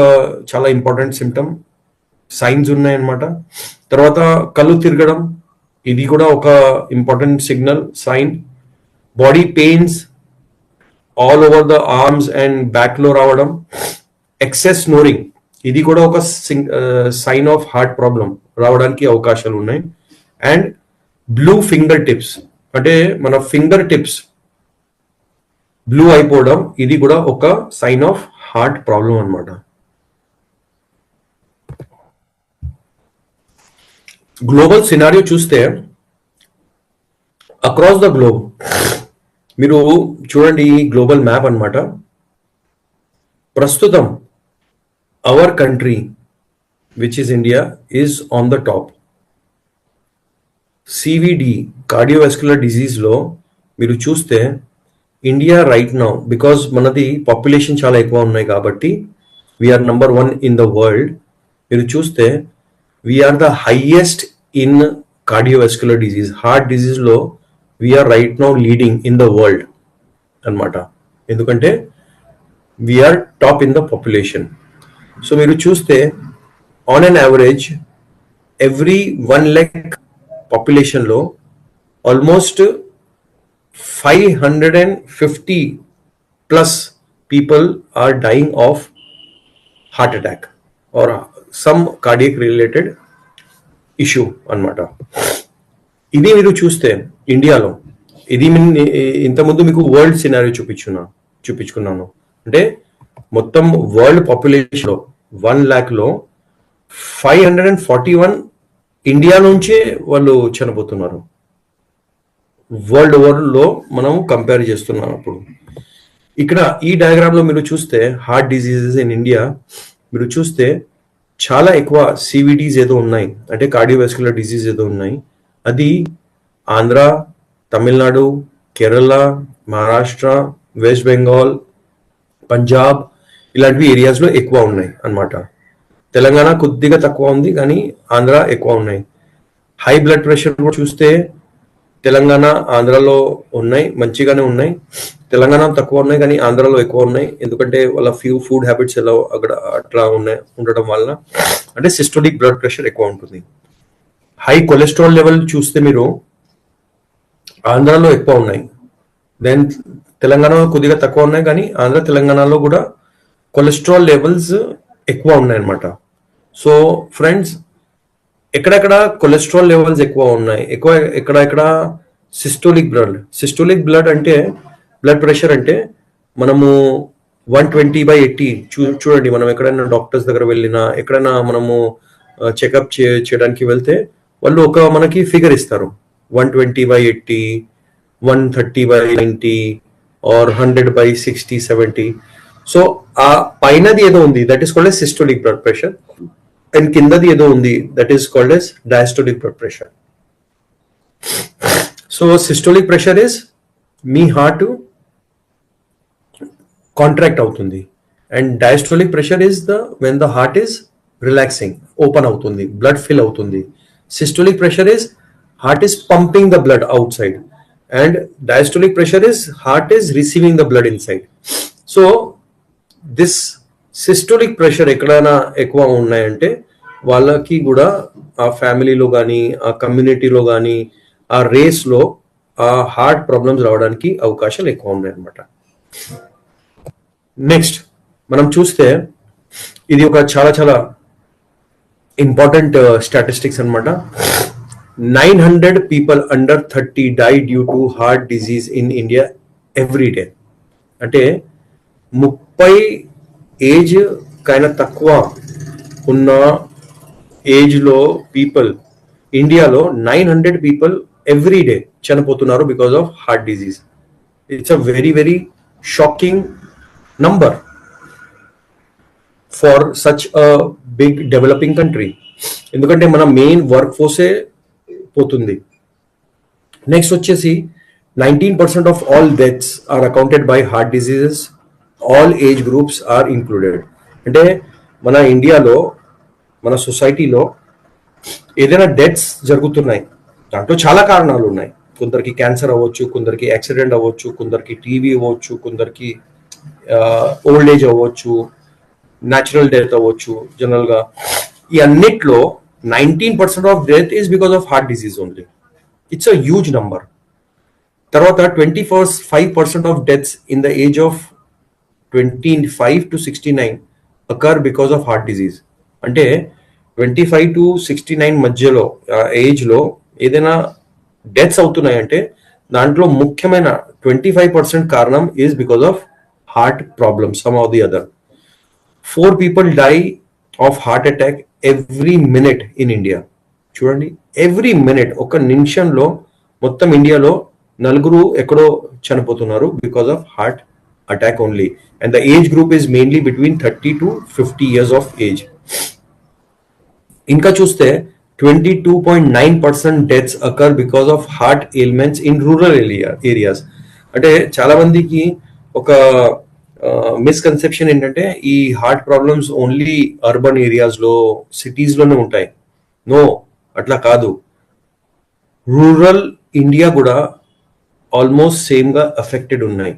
చాలా ఇంపార్టెంట్ సిమ్టమ్, సైన్స్ ఉన్నాయన్నమాట. తర్వాత కళ్ళు తిరగడం, ఇది కూడా ఒక important signal, sign. Body pains all over the arms and back లో రావడం. ఎక్సెస్ స్నోరింగ్, ఇది కూడా ఒక సైన్ ఆఫ్ హార్ట్ ప్రాబ్లం రావడానికి అవకాశాలు ఉన్నాయి. అండ్ బ్లూ ఫింగర్ టిప్స్ అంటే మన ఫింగర్ టిప్స్ బ్లూ అయిపోవడం ఇది కూడా ఒక సైన్ ఆఫ్ హార్ట్ ప్రాబ్లం అన్నమాట. గ్లోబల్ సినారియో చూస్తే అక్రాస్ ద గ్లోబ్ మీరు చూడండి, ఈ గ్లోబల్ మ్యాప్ అన్నమాట. ప్రస్తుతం our country which is India is on the top. CVD cardiovascular డిజీజ్లో మీరు చూస్తే ఇండియా రైట్ నౌ, బికాజ్ మనది పాపులేషన్ చాలా ఎక్కువ ఉన్నాయి కాబట్టి we are number 1 in the world. మీరు చూస్తే we are the highest in cardiovascular disease, heart డిజీజ్లో we are right now leading in the world అన్నమాట. ఎందుకంటే we are top in the population. So మీరు చూస్తే on an average every 1 lakh పాపులేషన్లో almost 550 plus people are dying of heart attack or some cardiac related issue అన్నమాట. ఇది మీరు చూస్తే ఇండియాలో ఇది ఇంతకుముందు మీకు వరల్డ్ సినారియో చూపించుకున్నాను. అంటే మొత్తం వరల్డ్ పాపులేషన్లో 1 lakhలో 541 ఇండియా నుంచే వాళ్ళు చనిపోతున్నారు. వరల్డ్ లో మనం కంపేర్ చేస్తున్నాం. అప్పుడు ఇక్కడ ఈ డయాగ్రామ్ లో మీరు చూస్తే హార్ట్ డిజీజెస్ ఇన్ ఇండియా మీరు చూస్తే చాలా ఎక్కువ సివిడీస్ ఏదో ఉన్నాయి, అంటే కార్డియోవాస్కులర్ డిజీజ్ ఏదో ఉన్నాయి. అది ఆంధ్ర, తమిళనాడు, కేరళ, మహారాష్ట్ర, వెస్ట్ బెంగాల్, పంజాబ్ ఇలాంటివి ఏరియాస్లో ఎక్కువ ఉన్నాయి అన్నమాట. తెలంగాణ కొద్దిగా తక్కువ ఉంది, కానీ ఆంధ్ర ఎక్కువ ఉన్నాయి. హై బ్లడ్ ప్రెషర్ చూస్తే తెలంగాణ, ఆంధ్రాలో ఉన్నాయి, మంచిగానే ఉన్నాయి. తెలంగాణ తక్కువ ఉన్నాయి కానీ ఆంధ్రాలో ఎక్కువ ఉన్నాయి, ఎందుకంటే వాళ్ళ ఫుడ్ హ్యాబిట్స్ ఎలా అక్కడ అట్లా ఉండడం వల్ల అంటే సిస్టోలిక్ బ్లడ్ ప్రెషర్ ఎక్కువ ఉంటుంది. హై కొలెస్ట్రాల్ లెవెల్ చూస్తే మీరు ఆంధ్రాలో ఎక్కువ ఉన్నాయి, దెన్ తెలంగాణలో కొద్దిగా తక్కువ ఉన్నాయి, కానీ ఆంధ్ర తెలంగాణలో కూడా కొలెస్ట్రాల్ లెవెల్స్ ఎక్కువ ఉన్నాయి అన్నమాట. సో ఫ్రెండ్స్, ఎక్కడెక్కడ కొలెస్ట్రాల్ లెవెల్స్ ఎక్కువ ఉన్నాయి, ఎక్కడెక్కడ సిస్టోలిక్ బ్లడ్ అంటే బ్లడ్ ప్రెషర్ అంటే మనము 120/80 చూడండి. మనం ఎక్కడైనా డాక్టర్స్ దగ్గర వెళ్ళినా, ఎక్కడైనా మనము చెకప్ చేయడానికి వెళ్తే వాళ్ళు మనకి ఫిగర్ ఇస్తారు, 120/80, 130/90 ఆర్ 100/60, 70. సో ఆ పైనది ఏదో ఉంది, that is called as systolic blood pressure, and కిందది ఏదో ఉంది, that is called as diastolic blood pressure. So systolic pressure is మీ హార్ట్ కాంట్రాక్ట్ అవుతుంది, and diastolic pressure is when the heart is relaxing, open అవుతుంది, బ్లడ్ ఫిల్ అవుతుంది. Systolic pressure is heart is pumping the blood outside, and diastolic pressure is heart is receiving the blood inside. So this systolic pressure ఎక్కడైనా ఎక్కువ ఉన్నాయంటే వాళ్ళకి కూడా ఆ ఫ్యామిలీలో కానీ, ఆ కమ్యూనిటీలో కానీ, ఆ రేస్లో ఆ హార్ట్ ప్రాబ్లమ్స్ రావడానికి అవకాశాలు ఎక్కువ ఉన్నాయి అన్నమాట. నెక్స్ట్ మనం చూస్తే ఇది ఒక చాలా ఇంపార్టెంట్ స్టాటిస్టిక్స్ అన్నమాట. 900 people under 30 die due to heart disease in India every day. అంటే 30 ఏజ్ కైనా తక్కువ ఉన్న ఏజ్లో పీపుల్ ఇండియాలో 900 people ఎవ్రీ డే చనిపోతున్నారు because of heart disease. It's a very shocking number for such a big developing country, ఎందుకంటే మన మెయిన్ వర్క్ ఫోర్సే పోతుంది. నెక్స్ట్ వచ్చేసి 19% of all deaths are accounted by heart diseases, all age groups are included. అంటే మన ఇండియాలో, మన సొసైటీలో ఏదైనా డెత్స్ జరుగుతున్నాయి, దాంట్లో చాలా కారణాలు ఉన్నాయి. కొందరికి క్యాన్సర్ అవ్వచ్చు, కొందరికి యాక్సిడెంట్ అవ్వచ్చు, కొందరికి టీవీ అవ్వచ్చు, కొందరికి ఓల్డ్ ఏజ్ అవ్వచ్చు, న్యాచురల్ డెత్ అవ్వచ్చు. జనరల్గా ఈ అన్నిట్లో 19% of death is because of heart disease only. It's a huge number. తర్వాత 25% of deaths in the age of 25 to 69 occur because of heart disease. అంటే 25 to 69 మధ్యలో ఏజ్లో ఏదైనా డెత్స్ అవుతున్నాయంటే దాంట్లో ముఖ్యమైన 25% కారణం is because of heart problem some of the other. 4 people die of heart attack every minute in India. చూడండి, ఎవ్రీ మినిట్, ఒక నిమిషంలో మొత్తం ఇండియాలో 4 ఎక్కడో చనిపోతున్నారు because of heart attack only. And the age group is mainly between 30 to 50 years of age. ఇంకా చూస్తే 22.9% deaths occur because of heart ailments in rural areas. అంటే చాలా మందికి ఒక మిస్కన్సెప్షన్ ఏంటంటే ఈ heart problems only urban areas లో, సిటీస్ లోనే ఉంటాయి. నో, అట్లా కాదు. రూరల్ ఇండియా కూడా ఆల్మోస్ట్ సేమ్ గా అఫెక్టెడ్ ఉన్నాయి.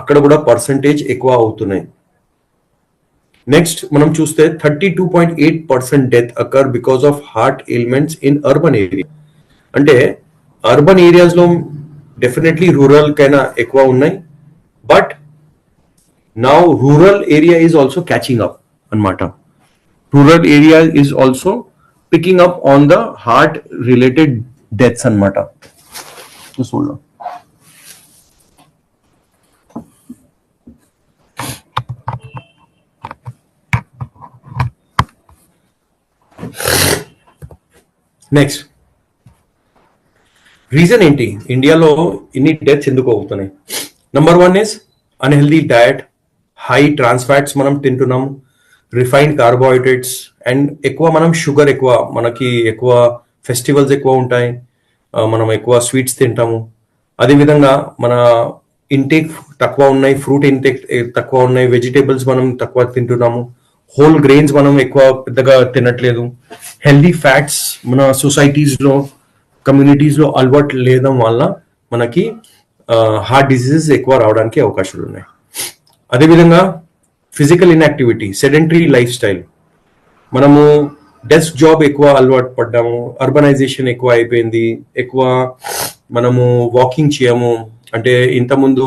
అక్కడ కూడా పర్సంటేజ్ ఎక్కువ అవుతున్నాయి. నెక్స్ట్ మనం చూస్తే 32.8% death occur because of heart ailments in urban area. అంటే అర్బన్ ఏరియాస్ లో డెఫినెట్లీ రూరల్ కైనా ఎక్కువ ఉన్నాయి, but now rural area is also catching up అన్నమాట. Rural area is also picking up on the heart related deaths అన్నమాట. నెక్స్ట్ రీజన్ ఏంటి ఇండియాలో ఇన్ని డెత్స్ ఎందుకు అవుతున్నాయి? Number 1 is unhealthy diet, high trans fats మనం తింటున్నాం, రిఫైన్డ్ కార్బోహైడ్రేట్స్, అండ్ ఎక్కువ మనం షుగర్ ఎక్కువ, మనకి ఎక్కువ ఫెస్టివల్స్ ఎక్కువ ఉంటాయి, మనం ఎక్కువ స్వీట్స్ తింటాము. అదేవిధంగా మన ఇంటేక్ తక్కువ ఉన్నాయి, ఫ్రూట్ ఇంటేక్ తక్కువ ఉన్నాయి, వెజిటేబుల్స్ మనం తక్కువ తింటున్నాము, హోల్ గ్రెయిన్స్ మనం ఎక్కువ పెద్దగా తినట్లేదు, హెల్దీ ఫ్యాట్స్ మన సొసైటీస్ లో, కమ్యూనిటీస్ లో అలవాటు లేడం వల్ల మనకి హార్ట్ డిసీజెస్ ఎక్కువ రావడానికి అవకాశాలు ఉన్నాయి. అదేవిధంగా physical inactivity, sedentary life style, మనము డెస్క్ జాబ్ ఎక్కువ అలవాటు పడ్డాము, అర్బనైజేషన్ ఎక్కువ అయిపోయింది, ఎక్కువ మనము వాకింగ్ చేయము. అంటే ఇంతకుముందు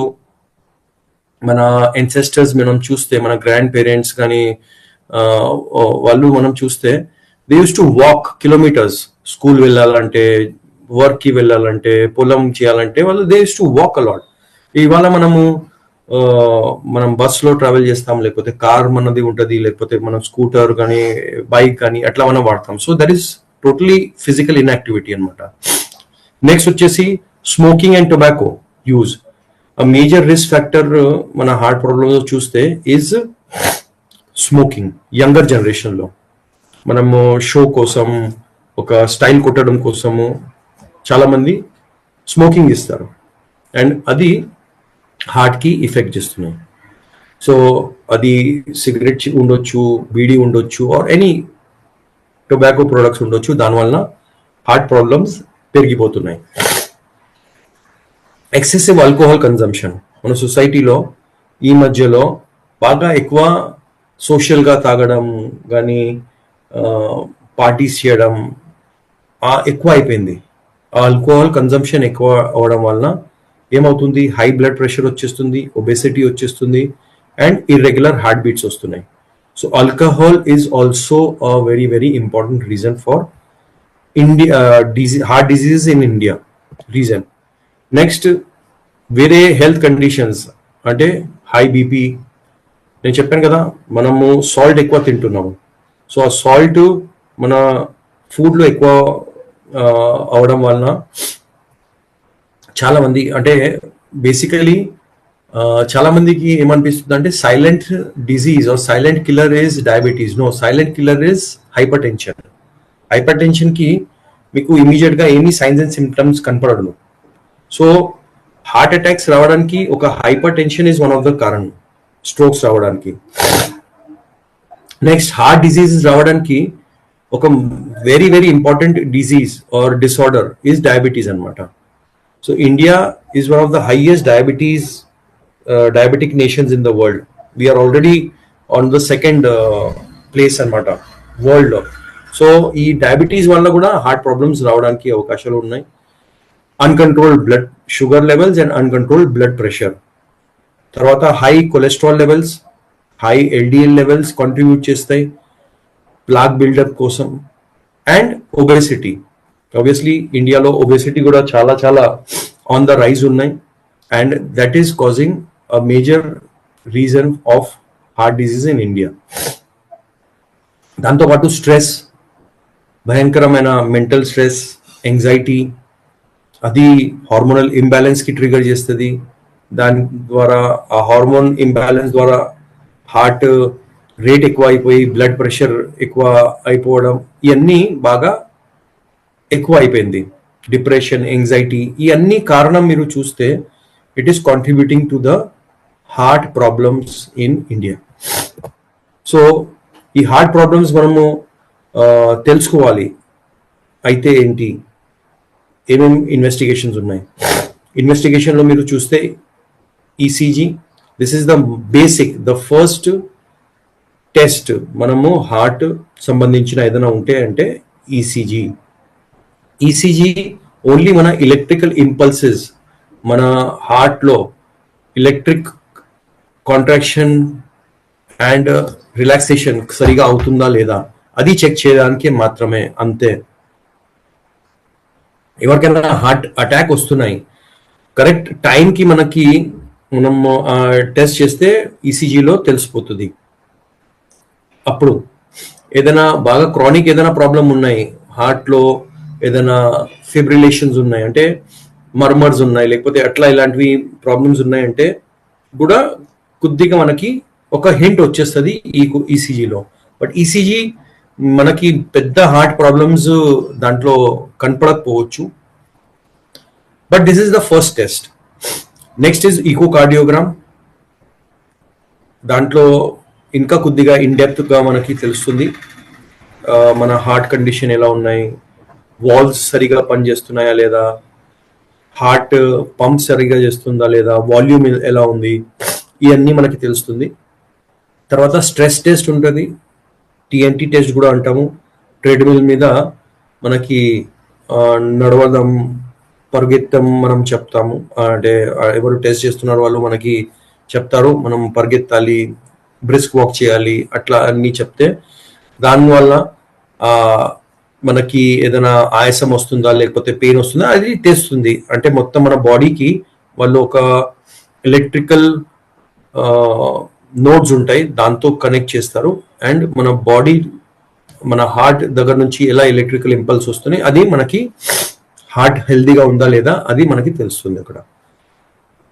మన ఎన్సెస్టర్స్ మనం చూస్తే, మన గ్రాండ్ పేరెంట్స్ కానీ వాళ్ళు మనం చూస్తే they use to walk kilometres. School వెళ్ళాలంటే, వర్క్ కి వెళ్ళాలంటే, పొలం చేయాలంటే వాళ్ళు they use to walk a lot. ఇవాళ మనం బస్లో ట్రావెల్ చేస్తాం, లేకపోతే కార్ మనది ఉంటుంది, లేకపోతే మనం స్కూటర్ కానీ బైక్ కానీ అట్లా మనం వాడతాం. So that is totally physical inactivity అనమాట. నెక్స్ట్ వచ్చేసి smoking and tobacco use. Major risk factor మన హార్ట్ ప్రాబ్లమ్స్ చూస్తే ఈజ్ స్మోకింగ్. యంగర్ జనరేషన్లో మనము షో కోసం, ఒక స్టైల్ కొట్టడం కోసము చాలా మంది స్మోకింగ్ ఇస్తారు, అండ్ అది హార్ట్కి ఎఫెక్ట్ చేస్తున్నాయి. సో అది సిగరెట్ ఉండొచ్చు, బీడీ ఉండొచ్చు, ఆర్ ఎనీ టొబాకో ప్రొడక్ట్స్ ఉండొచ్చు, దానివల్ల హార్ట్ ప్రాబ్లమ్స్ పెరిగిపోతున్నాయి. ఎక్సెసివ్ ఆల్కహాల్ కన్జంప్షన్ మన సొసైటీలో ఈ మధ్యలో బాగా ఎక్కువ సోషల్గా తాగడం కానీ పార్టీస్ చేయడం ఎక్కువ అయిపోయింది. ఆల్కహాల్ కన్జంప్షన్ ఎక్కువ అవడం వలన ఏమవుతుంది, హై బ్లడ్ ప్రెషర్ వచ్చేస్తుంది, ఒబెసిటీ వచ్చేస్తుంది, అండ్ ఇర్రెగ్యులర్ హార్ట్ బీట్స్ వస్తున్నాయి. So alcohol is also a very very important reason for heart diseases in India reason. Next వేరే హెల్త్ కండిషన్స్ అంటే హై బీపీ. నేను చెప్పాను కదా, మనము సాల్ట్ ఎక్కువ తింటున్నాము. సో ఆ సాల్ట్ మన ఫుడ్లో ఎక్కువ అవడం వలన చాలా మంది, అంటే బేసికలీ చాలా మందికి ఏమనిపిస్తుంది అంటే silent disease or silent killer is diabetes. No, silent killer is hypertension. హైపర్ టెన్షన్కి మీకు ఇమీడియట్గా ఏమీ సైన్స్ అండ్ సిమ్టమ్స్ కనపడదు. సో హార్ట్ అటాక్స్ రావడానికి ఒక hypertension is one of the కారణం, స్ట్రోక్స్ రావడానికి. నెక్స్ట్ హార్ట్ డిసీజెస్ రావడానికి ఒక very very important disease or disorder is diabetes అనమాట. So India is one of the highest diabetic nations in the world. We are already on the second place అనమాట వరల్డ్. సో ఈ డయాబెటీస్ వల్ల కూడా హార్ట్ ప్రాబ్లమ్స్ రావడానికి అవకాశాలు ఉన్నాయి. Uncontrolled blood sugar levels and uncontrolled blood pressure, తర్వాత high cholesterol levels, high LDL levels contribute చేస్తాయి ప్లాక్ బిల్డప్ కోసం, అండ్ ఒబెసిటీ. ఆబ్వియస్లీ ఇండియాలో ఒబెసిటీ కూడా చాలా చాలా ఆన్ ద రైజ్ ఉన్నాయి, and that is causing a major reason of heart disease in India. దాంతోపాటు స్ట్రెస్, భయంకరమైన మెంటల్ స్ట్రెస్, ఎంగ్జైటీ, అది హార్మోనల్ ఇంబ్యాలెన్స్కి ట్రిగర్ చేస్తుంది. దాని ద్వారా ఆ హార్మోన్ ఇంబ్యాలెన్స్ ద్వారా హార్ట్ రేట్ ఎక్కువ అయిపోయి బ్లడ్ ప్రెషర్ ఎక్కువ అయిపోవడం, ఇవన్నీ బాగా ఎక్కువ అయిపోయింది. డిప్రెషన్, ఎంగ్జైటీ, ఇవన్నీ కారణం మీరు చూస్తే it is contributing to the heart problems in India. So ఈ హార్ట్ ప్రాబ్లమ్స్ మనము తెలుసుకోవాలి. అయితే ఏంటి, ఏమేమి ఇన్వెస్టిగేషన్స్ ఉన్నాయి? ఇన్వెస్టిగేషన్లో మీరు చూస్తే ECG, this is the basic, the first test మనము హార్ట్ సంబంధించిన ఏదైనా ఉంటే అంటే ఈసీజీ. ఈసీజీ ఓన్లీ మన ఎలక్ట్రికల్ ఇంపల్సెస్, మన హార్ట్లో ఎలక్ట్రిక్ కాంట్రాక్షన్ అండ్ రిలాక్సేషన్ సరిగా అవుతుందా లేదా అది చెక్ చేయడానికి మాత్రమే, అంతే. ఎవరికైనా హార్ట్ అటాక్ వస్తున్నాయి, కరెక్ట్ టైంకి మనం టెస్ట్ చేస్తే ఈసీజీలో తెలిసిపోతుంది. అప్పుడు ఏదైనా బాగా క్రానిక్ ఏదైనా ప్రాబ్లం ఉన్నాయి, హార్ట్లో ఏదైనా ఫిబ్రిలేషన్స్ ఉన్నాయి అంటే మర్మర్స్ ఉన్నాయి, లేకపోతే అట్లా ఇలాంటివి ప్రాబ్లమ్స్ ఉన్నాయంటే కూడా కొద్దిగా మనకి ఒక హింట్ వచ్చేస్తుంది ఈసీజీలో. బట్ ఈసీజీ మనకి పెద్ద హార్ట్ ప్రాబ్లమ్స్ దాంట్లో కనపడకపోవచ్చు. But this is the first test. Next is echocardiogram. దాంట్లో ఇంకా కొద్దిగా ఇన్ డెప్త్గా మనకి తెలుస్తుంది మన హార్ట్ కండిషన్ ఎలా ఉన్నాయి, వాల్వ్స్ సరిగా పనిచేస్తున్నాయా లేదా, హార్ట్ పంప్ సరిగా చేస్తుందా లేదా, వాల్యూమ్ ఎలా ఉంది, ఇవన్నీ మనకి తెలుస్తుంది. తర్వాత స్ట్రెస్ టెస్ట్ ఉంటుంది, టీఎన్టీ టెస్ట్ కూడా అంటాము. ట్రెడ్మిల్ మీద మనకి నడవడం, పరిగెత్తం మనం చెప్తాము, అంటే ఎవరు టెస్ట్ చేస్తున్నారు వాళ్ళు మనకి చెప్తారు మనం పరిగెత్తాలి, బ్రిస్క్ వాక్ చేయాలి, అట్లా అన్నీ చెప్తే దానివల్ల మనకి ఏదైనా ఆయాసం వస్తుందా లేకపోతే పెయిన్ వస్తుందా అది తెస్తుంది. అంటే మొత్తం మన బాడీకి వాళ్ళు ఒక ఎలక్ట్రికల్ నోడ్స్ ఉంటాయి, దాంతో కనెక్ట్ చేస్తారు, అండ్ మన బాడీ మన హార్ట్ దగ్గర నుంచి ఎలా ఎలక్ట్రికల్ ఇంపల్స్ వస్తున్నాయి అది మనకి హార్ట్ హెల్దీగా ఉందా లేదా అది మనకి తెలుస్తుంది అక్కడ.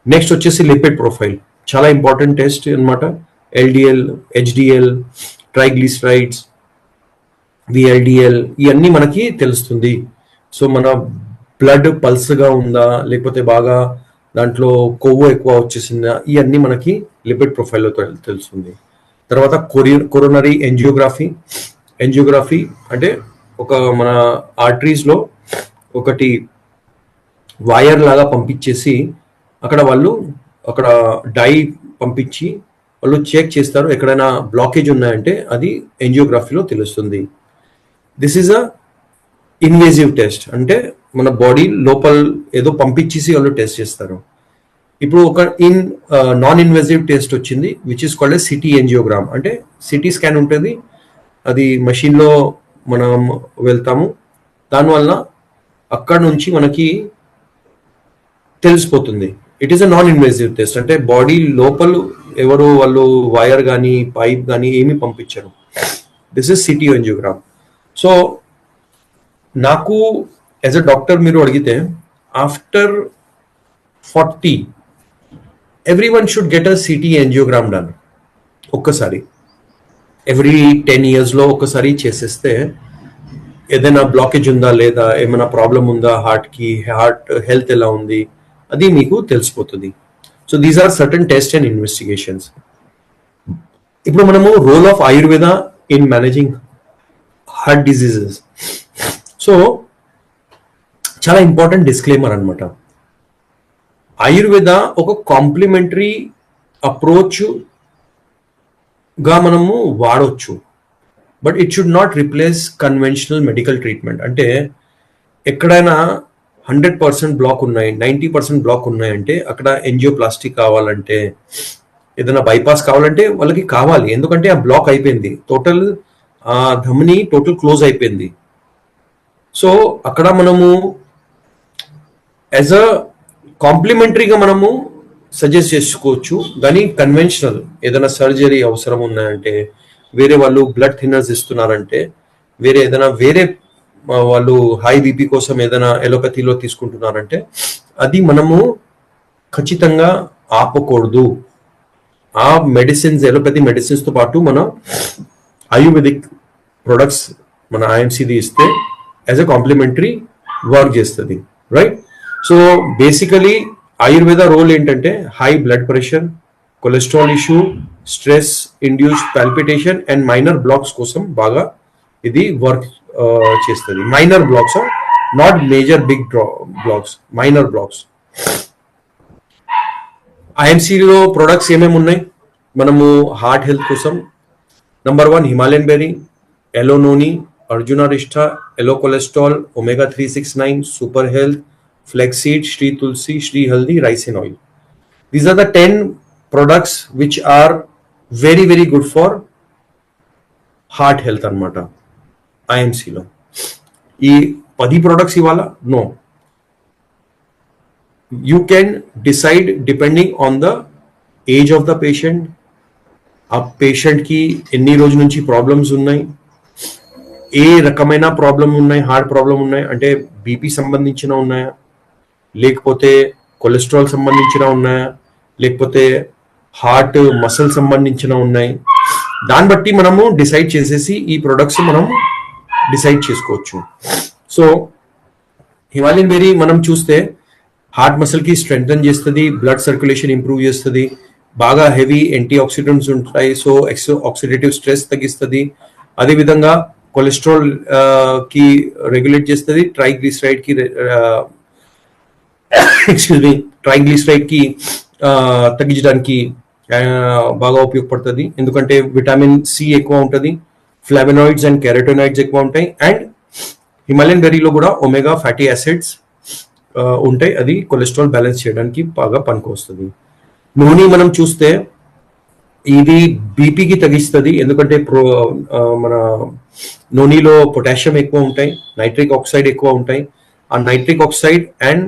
నెక్స్ట్ వచ్చేసి లిపిడ్ ప్రొఫైల్, చాలా ఇంపార్టెంట్ టెస్ట్ అనమాట. ఎల్డిఎల్, హెచ్డిఎల్, ట్రైగ్లిసరైడ్స్, విఎల్డిఎల్, ఇవన్నీ మనకి తెలుస్తుంది. సో మన బ్లడ్ పల్స్గా ఉందా లేకపోతే బాగా దాంట్లో కొవ్వు ఎక్కువ వచ్చేసిందా, ఇవన్నీ మనకి లిపిడ్ ప్రొఫైల్లో తెలుస్తుంది. తర్వాత కొరోనరీ యాంజియోగ్రఫీ అంటే ఒక మన ఆర్టరీస్లో ఒకటి వైర్ లాగా పంపించేసి అక్కడ డై పంపించి వాళ్ళు చెక్ చేస్తారు, ఎక్కడైనా బ్లాకేజ్ ఉన్నాయంటే అది యాంజియోగ్రఫీలో తెలుస్తుంది. This is a invasive test, అంటే మన బాడీ లోపల ఏదో పంపించేసి వాళ్ళు టెస్ట్ చేస్తారు. ఇప్పుడు ఒక నాన్ ఇన్వేజివ్ టెస్ట్ వచ్చింది which is called city angiogram. అంటే సిటీ స్కాన్ ఉంటుంది, అది మషిన్లో మనం వెళ్తాము, దానివల్ల అక్కడ నుంచి మనకి తెలిసిపోతుంది. It is a non invasive test, అంటే బాడీ లోపల ఎవరు వాళ్ళు వైర్ కానీ పైప్ కానీ ఏమీ పంపించరు. This is CT angiogram. So నాకు యాజ్ అ డాక్టర్ మీరు అడిగితే after 40 everyone should get a CT angiogram done. ఒక్కసారి ఎవ్రీ 10 yearsలో ఒక్కసారి చేసేస్తే ఏదైనా బ్లాకేజ్ ఉందా లేదా, ఏమైనా ప్రాబ్లం ఉందా హార్ట్కి, హార్ట్ హెల్త్ ఎలా ఉంది అది మీకు తెలిసిపోతుంది. So these are certain test and investigations. ఇప్పుడు మనము role of Ayurveda in managing heart diseases. So చాలా ఇంపార్టెంట్ డిస్క్లైమర్ అనమాట. ఆయుర్వేద ఒక కాంప్లిమెంటరీ అప్రోచ్గా మనము వాడవచ్చు, but it should not replace conventional medical treatment. అంటే ఎక్కడైనా 100% బ్లాక్ ఉన్నాయి, 90% బ్లాక్ ఉన్నాయంటే అక్కడ ఎంజియోప్లాస్టిక్ కావాలంటే, ఏదైనా బైపాస్ కావాలంటే వాళ్ళకి కావాలి, ఎందుకంటే ఆ బ్లాక్ అయిపోయింది, టోటల్ ధమని టోటల్ క్లోజ్ అయిపోయింది. సో అక్కడ మనము యాజ్ అ కాంప్లిమెంటరీగా మనము సజెస్ట్ చేసుకోవచ్చు, కానీ కన్వెన్షనల్ ఏదైనా సర్జరీ అవసరం ఉన్నాయంటే, వేరే వాళ్ళు బ్లడ్ థిన్నర్స్ ఇస్తున్నారంటే, వేరే వాళ్ళు హై బీపీ కోసం ఏదైనా ఎలోపతిలో తీసుకుంటున్నారంటే అది మనము ఖచ్చితంగా ఆపకూడదు. ఆ మెడిసిన్స్, ఎలోపతి మెడిసిన్స్ తో పాటు మన ఆయుర్వేదిక్ ప్రొడక్ట్స్ మన ఐఎంసీది ఇస్తే యాజ్ అ కాంప్లిమెంటరీ వర్క్ చేస్తుంది, right? So basically Ayurveda role ఏంటంటే high blood pressure, cholesterol issue, stress induced palpitation and minor blocks కోసం బాగా ఇది వర్క్ చేస్తుంది. Minor blocks, not major big blocks, minor blocks. ఐఎంసీలో ప్రొడక్ట్స్ ఏమేమి ఉన్నాయి మనము హార్ట్ హెల్త్ కోసం? Number 1 Himalayan berry, aloe noni, Arjuna Rishta, aloe cholesterol, omega 369, super health, flaxseed, Shri Tulsi, Shri Haldi, ricin oil. These are the 10 products which are very very good for heart health అన్నమాట ఐఎంసీలో. ఈ 10 products ఇవాళ no, you can decide depending on the age of the patient. ఆ పేషెంట్కి ఎన్ని రోజుల నుంచి ప్రాబ్లమ్స్ ఉన్నాయి, ఏ రకమైన ప్రాబ్లం ఉన్నాయి, హార్ట్ ప్రాబ్లం ఉన్నాయి అంటే బీపీ సంబంధించిన ఉన్నాయా, లేకపోతే కొలెస్ట్రాల్ సంబంధించిన ఉన్నాయా, లేకపోతే హార్ట్ మసిల్ సంబంధించిన ఉన్నాయి, దాన్ని బట్టి మనము డిసైడ్ చేసేసి ఈ ప్రొడక్ట్స్ మనం డిసైడ్ చేసుకోవచ్చు. సో హిమాలయన్ బెర్రీ మనం చూస్తే హార్ట్ మసిల్ కి స్ట్రెంగ్థెన్ చేస్తుంది, బ్లడ్ సర్క్యులేషన్ ఇంప్రూవ్ చేస్తుంది, బాగా హెవీ యాంటీ ఆక్సిడెంట్స్ ఉంటాయి, సో ఆక్సిడేటివ్ స్ట్రెస్ తగ్గిస్తుంది. అదేవిధంగా కొలెస్ట్రాల్ కి రెగ్యులేట్ చేస్తుంది, ట్రైగ్లిసరైడ్ కి ట్రైగ్లిసరైడ్ కి తగ్గించడానికి బాగా ఉపయోగపడుతుంది. ఎందుకంటే విటమిన్ సి ఎక్కువ ఉంటుంది, ఫ్లావోనాయిడ్స్ అండ్ కెరటోనాయిడ్స్ ఎక్కువ ఉంటాయి, అండ్ హిమాలయన్ బెర్రీలో కూడా ఒమేగా ఫ్యాటీ యాసిడ్స్ ఉంటాయి, అది కొలెస్ట్రాల్ బ్యాలెన్స్ చేయడానికి బాగా పనికొస్తుంది. నూనె మనం చూస్తే ఇది బీపీకి తగ్గిస్తుంది, ఎందుకంటే మన నూనెలో పొటాషియం ఎక్కువ ఉంటాయి, నైట్రిక్ ఆక్సైడ్ ఎక్కువ ఉంటాయి. ఆ నైట్రిక్ ఆక్సైడ్ అండ్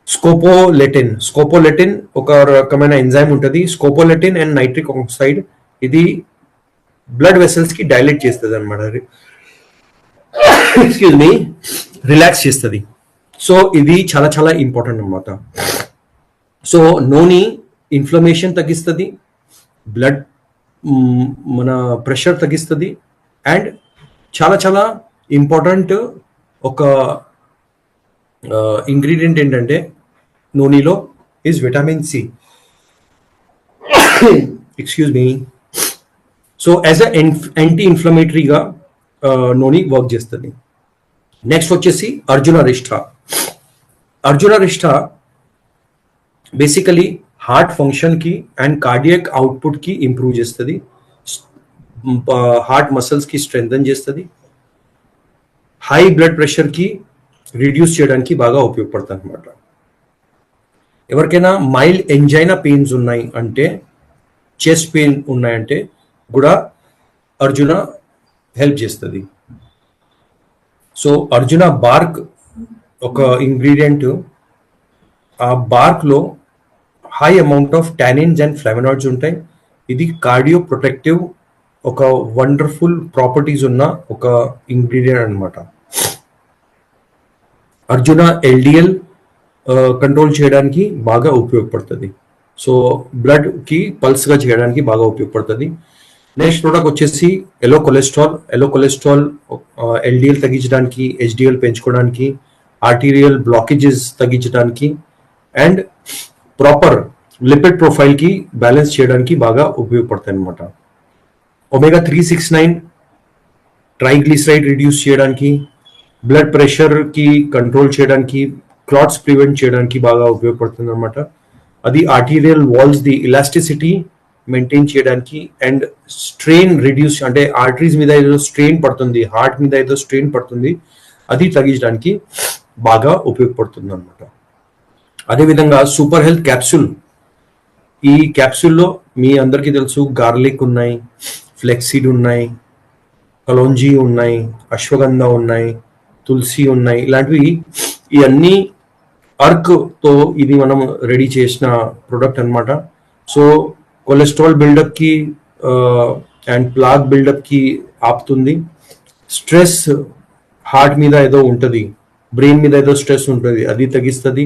స్కోపోలెటిన్ ఒక రకమైన ఎంజైమ్ ఉంటుంది. స్కోపోలెటిన్ అండ్ నైట్రిక్ ఆక్సైడ్ ఇది బ్లడ్ వెసల్స్ కి డైలేట్ చేస్తుంది అనమాట, ఎక్స్క్యూజ్ మీ, రిలాక్స్ చేస్తుంది. సో ఇది చాలా చాలా ఇంపార్టెంట్ అనమాట. సో నూనె ఇన్ఫ్లమేషన్ తగ్గిస్తుంది, బ్లడ్ మన ప్రెషర్ తగ్గిస్తుంది, అండ్ చాలా చాలా ఇంపార్టెంట్ ఒక ఇంగ్రీడియంట్ ఏంటంటే నూనెలో is vitamin C, excuse me. So as a anti ఇన్ఫ్లమేటరీగా నూనె వర్క్ చేస్తుంది. నెక్స్ట్ వచ్చేసి Arjuna Rishta. Arjuna Rishta basically heart function కి అండ్ కార్డియాక్ అవుట్పుట్ కి ఇంప్రూవ్ చేస్తుంది, హార్ట్ మసిల్స్ కి స్ట్రెంగ్థెన్ చేస్తుంది, హై బ్లడ్ ప్రెషర్ కి రిడ్యూస్ చేయడానికి బాగా ఉపయోగపడుతుంది అనమాట. ఎవరికైనా మైల్డ్ ఎంజైనా పెయిన్స్ ఉన్నాయి అంటే, చెస్ట్ పెయిన్ ఉన్నాయంటే కూడా అర్జున హెల్ప్ చేస్తుంది. సో అర్జున బార్క్ ఒక ఇంగ్రీడియంట్, ఆ బార్క్లో high amount of tannins and flavonoids ఉంటాయి. ఇది కార్డియో ప్రొటెక్టివ్ ఒక వండర్ఫుల్ ప్రాపర్టీస్ ఉన్న ఒక ఇంగ్రీడియంట్ అనమాట. అర్జున ఎల్డిఎల్ కంట్రోల్ చేయడానికి బాగా ఉపయోగపడుతుంది, సో బ్లడ్ కి పల్స్ గా చేయడానికి బాగా ఉపయోగపడుతుంది. నెక్స్ట్ ప్రోడక్ట్ వచ్చేసి ఎలో కొలెస్ట్రాల్ ఎల్డిఎల్ తగ్గించడానికి, హెచ్డిఎల్ పెంచుకోవడానికి, ఆర్టీరియల్ బ్లాకేజెస్ తగ్గించడానికి, అండ్ ప్రాపర్ లిపిడ్ ప్రొఫైల్ కి బ్యాలెన్స్ చేయడానికి బాగా ఉపయోగపడతాయి అనమాట. ఒమేగా 369 ట్రైగ్లిసరైడ్ రిడ్యూస్ చేయడానికి, బ్లడ్ ప్రెషర్ కి కంట్రోల్ చేయడానికి, క్లాట్స్ ప్రివెంట్ చేయడానికి బాగా ఉపయోగపడుతుంది అనమాట. అది arterial walls the elasticity maintain చేయడానికి, అండ్ స్ట్రెయిన్ రిడ్యూస్ అంటే ఆర్టరీస్ మీద ఏదో స్ట్రెయిన్ పడుతుంది, హార్ట్ మీద ఏదో స్ట్రెయిన్ పడుతుంది, అది తగ్గించడానికి బాగా ఉపయోగపడుతుంది అనమాట. అదేవిధంగా సూపర్ హెల్త్ క్యాప్సూల్, ఈ క్యాప్సూల్లో మీ అందరికీ తెలుసు గార్లిక్ ఉన్నాయి, ఫ్లెక్సీడ్ ఉన్నాయి, కలోంజీ ఉన్నాయి, అశ్వగంధ ఉన్నాయి, తులసి ఉన్నాయి, ఇలాంటివి ఇవన్నీ అర్క్తో ఇది మనం రెడీ చేసిన ప్రొడక్ట్ అన్నమాట. సో కొలెస్ట్రాల్ బిల్డప్కి అండ్ ప్లాక్ బిల్డప్కి ఆపుతుంది. స్ట్రెస్ హార్ట్ మీద ఏదో ఉంటుంది, బ్రెయిన్ మీద ఏదో స్ట్రెస్ ఉంటుంది, అది తగ్గిస్తుంది.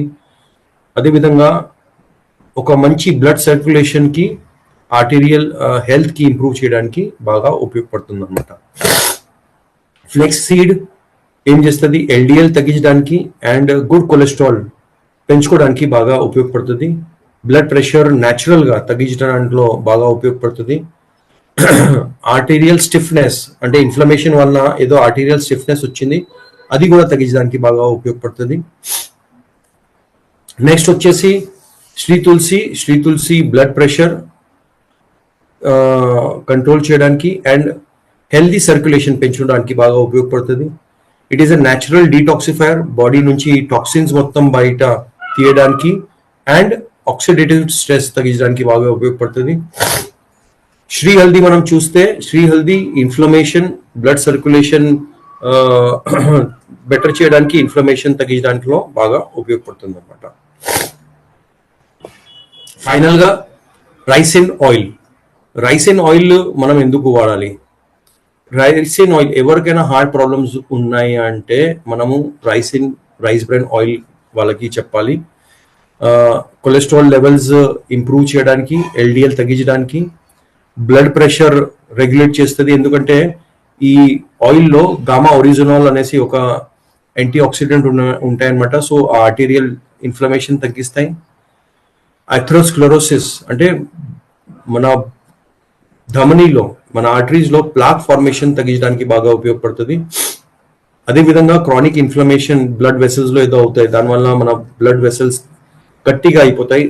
అదేవిధంగా ఒక మంచి బ్లడ్ సర్క్యులేషన్కి, ఆర్టీరియల్ హెల్త్కి ఇంప్రూవ్ చేయడానికి బాగా ఉపయోగపడుతుంది అనమాట. ఫ్లెక్స్ సీడ్ ఏం చేస్తుంది, ఎల్డిఎల్ తగ్గించడానికి అండ్ గుడ్ కొలెస్ట్రాల్ పెంచుకోవడానికి బాగా ఉపయోగపడుతుంది. బ్లడ్ ప్రెషర్ న్యాచురల్గా తగ్గించడంలో బాగా ఉపయోగపడుతుంది. ఆర్టీరియల్ స్టిఫ్నెస్ అంటే ఇన్ఫ్లమేషన్ వలన ఏదో ఆర్టీరియల్ స్టిఫ్నెస్ వచ్చింది, అది కూడా తగ్గించడానికి బాగా ఉపయోగపడుతుంది. నెక్స్ట్ వచ్చేసి Shri Tulsi blood pressure control చేయడానికి అండ్ హెల్దీ సర్క్యులేషన్ పెంచడానికి బాగా ఉపయోగపడుతుంది. It is a natural detoxifier, body నుంచి టాక్సిన్స్ మొత్తం బయట తీయడానికి అండ్ ఆక్సిడేటివ్ స్ట్రెస్ తగ్గించడానికి బాగా ఉపయోగపడుతుంది. శ్రీ హల్దీ మనం చూస్తే, Shri Haldi inflammation, blood circulation better చేయడానికి, ఇన్ఫ్లమేషన్ తగ్గించడానికిలో బాగా ఉపయోగపడుతుంది అనమాట. ఫైనల్ గా రైసిన్ ఆయిల్ మనం ఎందుకు వాడాలి? రైసిన్ ఆయిల్ ఎవరికైనా హార్ట్ ప్రాబ్లమ్స్ ఉన్నాయి అంటే మనము రైస్ బ్రాన్ ఆయిల్ వాళ్ళకి చెప్పాలి. కొలెస్ట్రాల్ లెవెల్స్ ఇంప్రూవ్ చేయడానికి, ఎల్డిఎల్ తగ్గించడానికి, బ్లడ్ ప్రెషర్ రెగ్యులేట్ చేస్తుంది. ఎందుకంటే ఈ ఆయిల్లో గామా ఒరిజినాల్ అనేసి ఒక యాంటీ ఆక్సిడెంట్ ఉంటాయన్నమాట. సో ఆ ఆర్టీరియల్ ఇన్ఫ్లమేషన్ తగ్గిస్తాయి. అథెరోస్క్లెరోసిస్ అంటే మన ధమనిలో, మన ఆర్టరీస్ లో ప్లాక్ ఫార్మేషన్ తగ్గించడానికి బాగా ఉపయోగపడుతుంది. అదేవిధంగా క్రానిక్ ఇన్ఫ్లమేషన్ బ్లడ్ వెసల్స్ లో ఏదో అవుతాయి, దానివల్ల మన బ్లడ్ వెసల్స్ గట్టిగా అయిపోతాయి,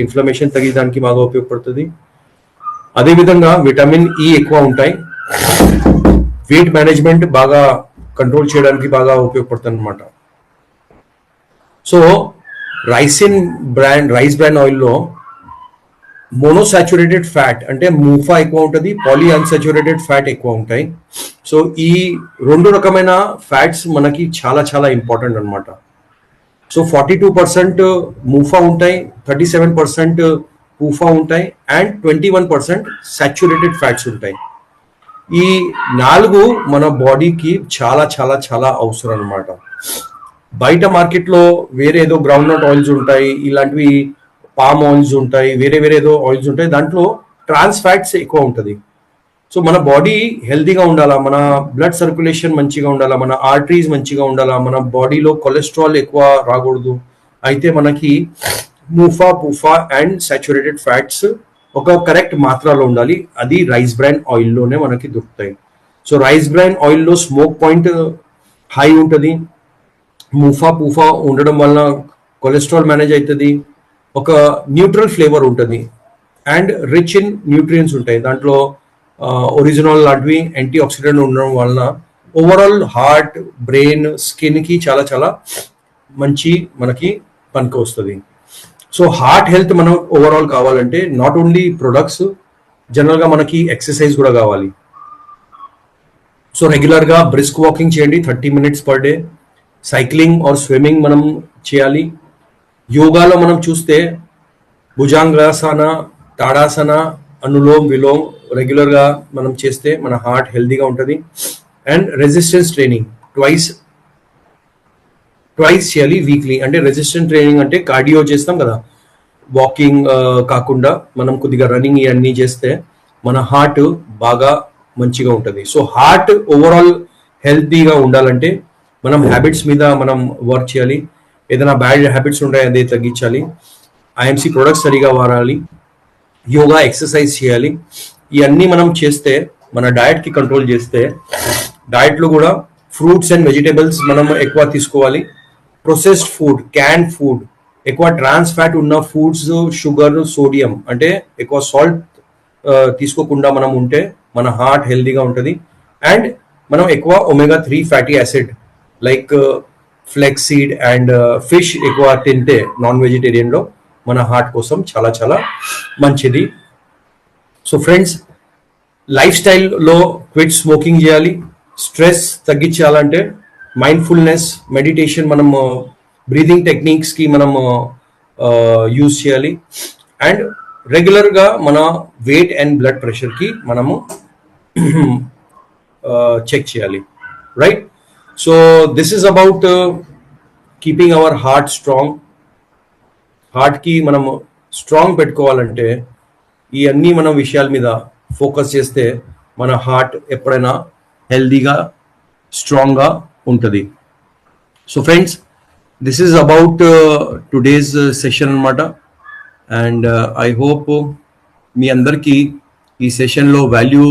ఇన్ఫ్లమేషన్ తగ్గించడానికి బాగా ఉపయోగపడుతుంది. అదేవిధంగా విటమిన్ ఈ ఎక్కువ ఉంటాయి, వెయిట్ మేనేజ్మెంట్ బాగా కంట్రోల్ చేయడానికి బాగా ఉపయోగపడుతుంది అనమాట. సో రైస్ బ్రాన్ ఆయిల్లో మోనోసాచురేటెడ్ ఫ్యాట్ అంటే మూఫా ఎక్కువ ఉంటుంది, పాలీ అన్సాచురేటెడ్ ఫ్యాట్ ఎక్కువ ఉంటాయి. సో ఈ రెండు రకమైన ఫ్యాట్స్ మనకి చాలా చాలా ఇంపార్టెంట్ అనమాట. సో 42% మూఫా ఉంటాయి, 37% పూఫా ఉంటాయి అండ్ 21% సాచురేటెడ్ ఫ్యాట్స్ ఉంటాయి. ఈ 4 మన బాడీకి చాలా చాలా చాలా అవసరం అనమాట. బయట మార్కెట్లో వేరే ఏదో గ్రౌండ్ నట్ ఆయిల్స్ ఉంటాయి, ఇలాంటివి పామ్ ఆయిల్స్ ఉంటాయి, వేరే ఏదో ఆయిల్స్ ఉంటాయి, దాంట్లో ట్రాన్స్ ఫ్యాట్స్ ఎక్కువ ఉంటుంది. సో మన బాడీ హెల్తీగా ఉండాలా, మన బ్లడ్ సర్క్యులేషన్ మంచిగా ఉండాలా, మన ఆర్టరీస్ మంచిగా ఉండాలా, మన బాడీలో కొలెస్ట్రాల్ ఎక్కువ రాకూడదు, అయితే మనకి పూఫా అండ్ సాచురేటెడ్ ఫ్యాట్స్ ఒక కరెక్ట్ మాత్రలో ఉండాలి. అది రైస్ బ్రాన్ ఆయిల్లోనే మనకి దొరుకుతాయి. సో రైస్ బ్రాన్ ఆయిల్లో స్మోక్ పాయింట్ హై ఉంటుంది, పూఫా ఉండడం వల్ల కొలెస్ట్రాల్ మేనేజ్ అవుతుంది, ఒక న్యూట్రల్ ఫ్లేవర్ ఉంటుంది అండ్ రిచ్ ఇన్ న్యూట్రియన్స్ ఉంటాయి. దాంట్లో ఒరిజినల్ లాంటివి యాంటీ ఆక్సిడెంట్ ఉండడం వలన ఓవరాల్ హార్ట్, బ్రెయిన్, స్కిన్కి చాలా చాలా మంచి మనకి పనికి వస్తుంది. సో హార్ట్ హెల్త్ మనం ఓవరాల్ కావాలంటే నాట్ ఓన్లీ ప్రొడక్ట్స్, జనరల్గా మనకి ఎక్సర్సైజ్ కూడా కావాలి. సో రెగ్యులర్గా బ్రిస్క్ వాకింగ్ చేయండి 30 minutes per day, cycling or swimming మనం చేయాలి. యోగాలో మనం చూస్తే భుజంగాసన, తాడాసన, అనులోమ్ విలోమ్ రెగ్యులర్గా మనం చేస్తే మన హార్ట్ హెల్తీగా ఉంటుంది. అండ్ రెసిస్టెన్స్ ట్రైనింగ్ ట్వైస్ చేయాలి వీక్లీ. అంటే రెసిస్టెన్స్ ట్రైనింగ్ అంటే కార్డియో చేస్తాం కదా, వాకింగ్ కాకుండా మనం కొద్దిగా రన్నింగ్ ఇవన్నీ చేస్తే మన హార్ట్ బాగా మంచిగా ఉంటుంది. సో హార్ట్ ఓవరాల్ హెల్తీగా ఉండాలంటే మనం హ్యాబిట్స్ మీద మనం వర్క్ చేయాలి. ఏదైనా బ్యాడ్ హ్యాబిట్స్ ఉంటాయి అదే తగ్గించాలి, ఐఎంసీ ప్రొడక్ట్స్ సరిగా వాడాలి, యోగా ఎక్సర్సైజ్ చేయాలి. ఇవన్నీ మనం చేస్తే, మన డయట్కి కంట్రోల్ చేస్తే, డయట్లో కూడా ఫ్రూట్స్ అండ్ వెజిటేబుల్స్ మనం ఎక్కువ తీసుకోవాలి. ప్రొసెస్డ్ ఫుడ్, క్యాన్ ఫుడ్, ఎక్కువ ట్రాన్స్ ఫ్యాట్ ఉన్న ఫుడ్స్, షుగర్, సోడియం అంటే ఎక్కువ సాల్ట్ తీసుకోకుండా మనం ఉంటే మన హార్ట్ హెల్తీగా ఉంటుంది. అండ్ మనం ఎక్కువ omega-3 fatty acid like flax seed and fish ఎక్కువ తింటే నాన్ వెజిటేరియన్లో మన హార్ట్ కోసం చాలా చాలా మంచిది. సో ఫ్రెండ్స్, లైఫ్ స్టైల్లో క్విట్ స్మోకింగ్ చేయాలి. స్ట్రెస్ తగ్గించాలంటే మైండ్ఫుల్నెస్ మెడిటేషన్ మనము బ్రీదింగ్ టెక్నిక్స్కి మనము యూజ్ చేయాలి. అండ్ రెగ్యులర్గా మన వెయిట్ అండ్ బ్లడ్ ప్రెషర్కి మనము చెక్ చేయాలి, right? So this is about keeping our heart strong. హార్ట్కి మనము స్ట్రాంగ్ పెట్టుకోవాలంటే ఈ అన్ని మనం విషయాల మీద ఫోకస్ చేస్తే మన హార్ట్ ఎప్పుడైనా హెల్దీగా స్ట్రాంగ్గా ఉంటుంది. So friends, this is about today's session అనమాట. అండ్ ఐ హోప్ మీ అందరికీ ఈ సెషన్లో వాల్యూ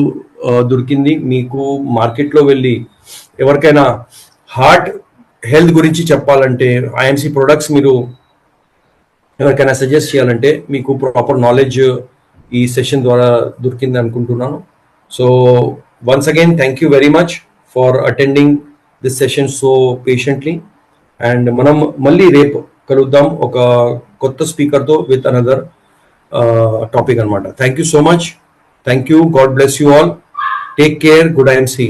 దొరికింది. మీకు మార్కెట్లో వెళ్ళి ఎవరికైనా హార్ట్ హెల్త్ గురించి చెప్పాలంటే ఐఎంసీ ప్రొడక్ట్స్ మీరు ఎవరికైనా సజెస్ట్ చేయాలంటే మీకు ప్రాపర్ నాలెడ్జ్ ఈ సెషన్ ద్వారా దొరికింది అనుకుంటున్నాను. So once again thank you very much for attending this session so patiently. And మనం మళ్ళీ రేపు కలుద్దాం ఒక కొత్త స్పీకర్తో విత్ అనదర్ టాపిక్ అనమాట. Thank you so much. Thank you. God bless you all. Take care. Good IMC.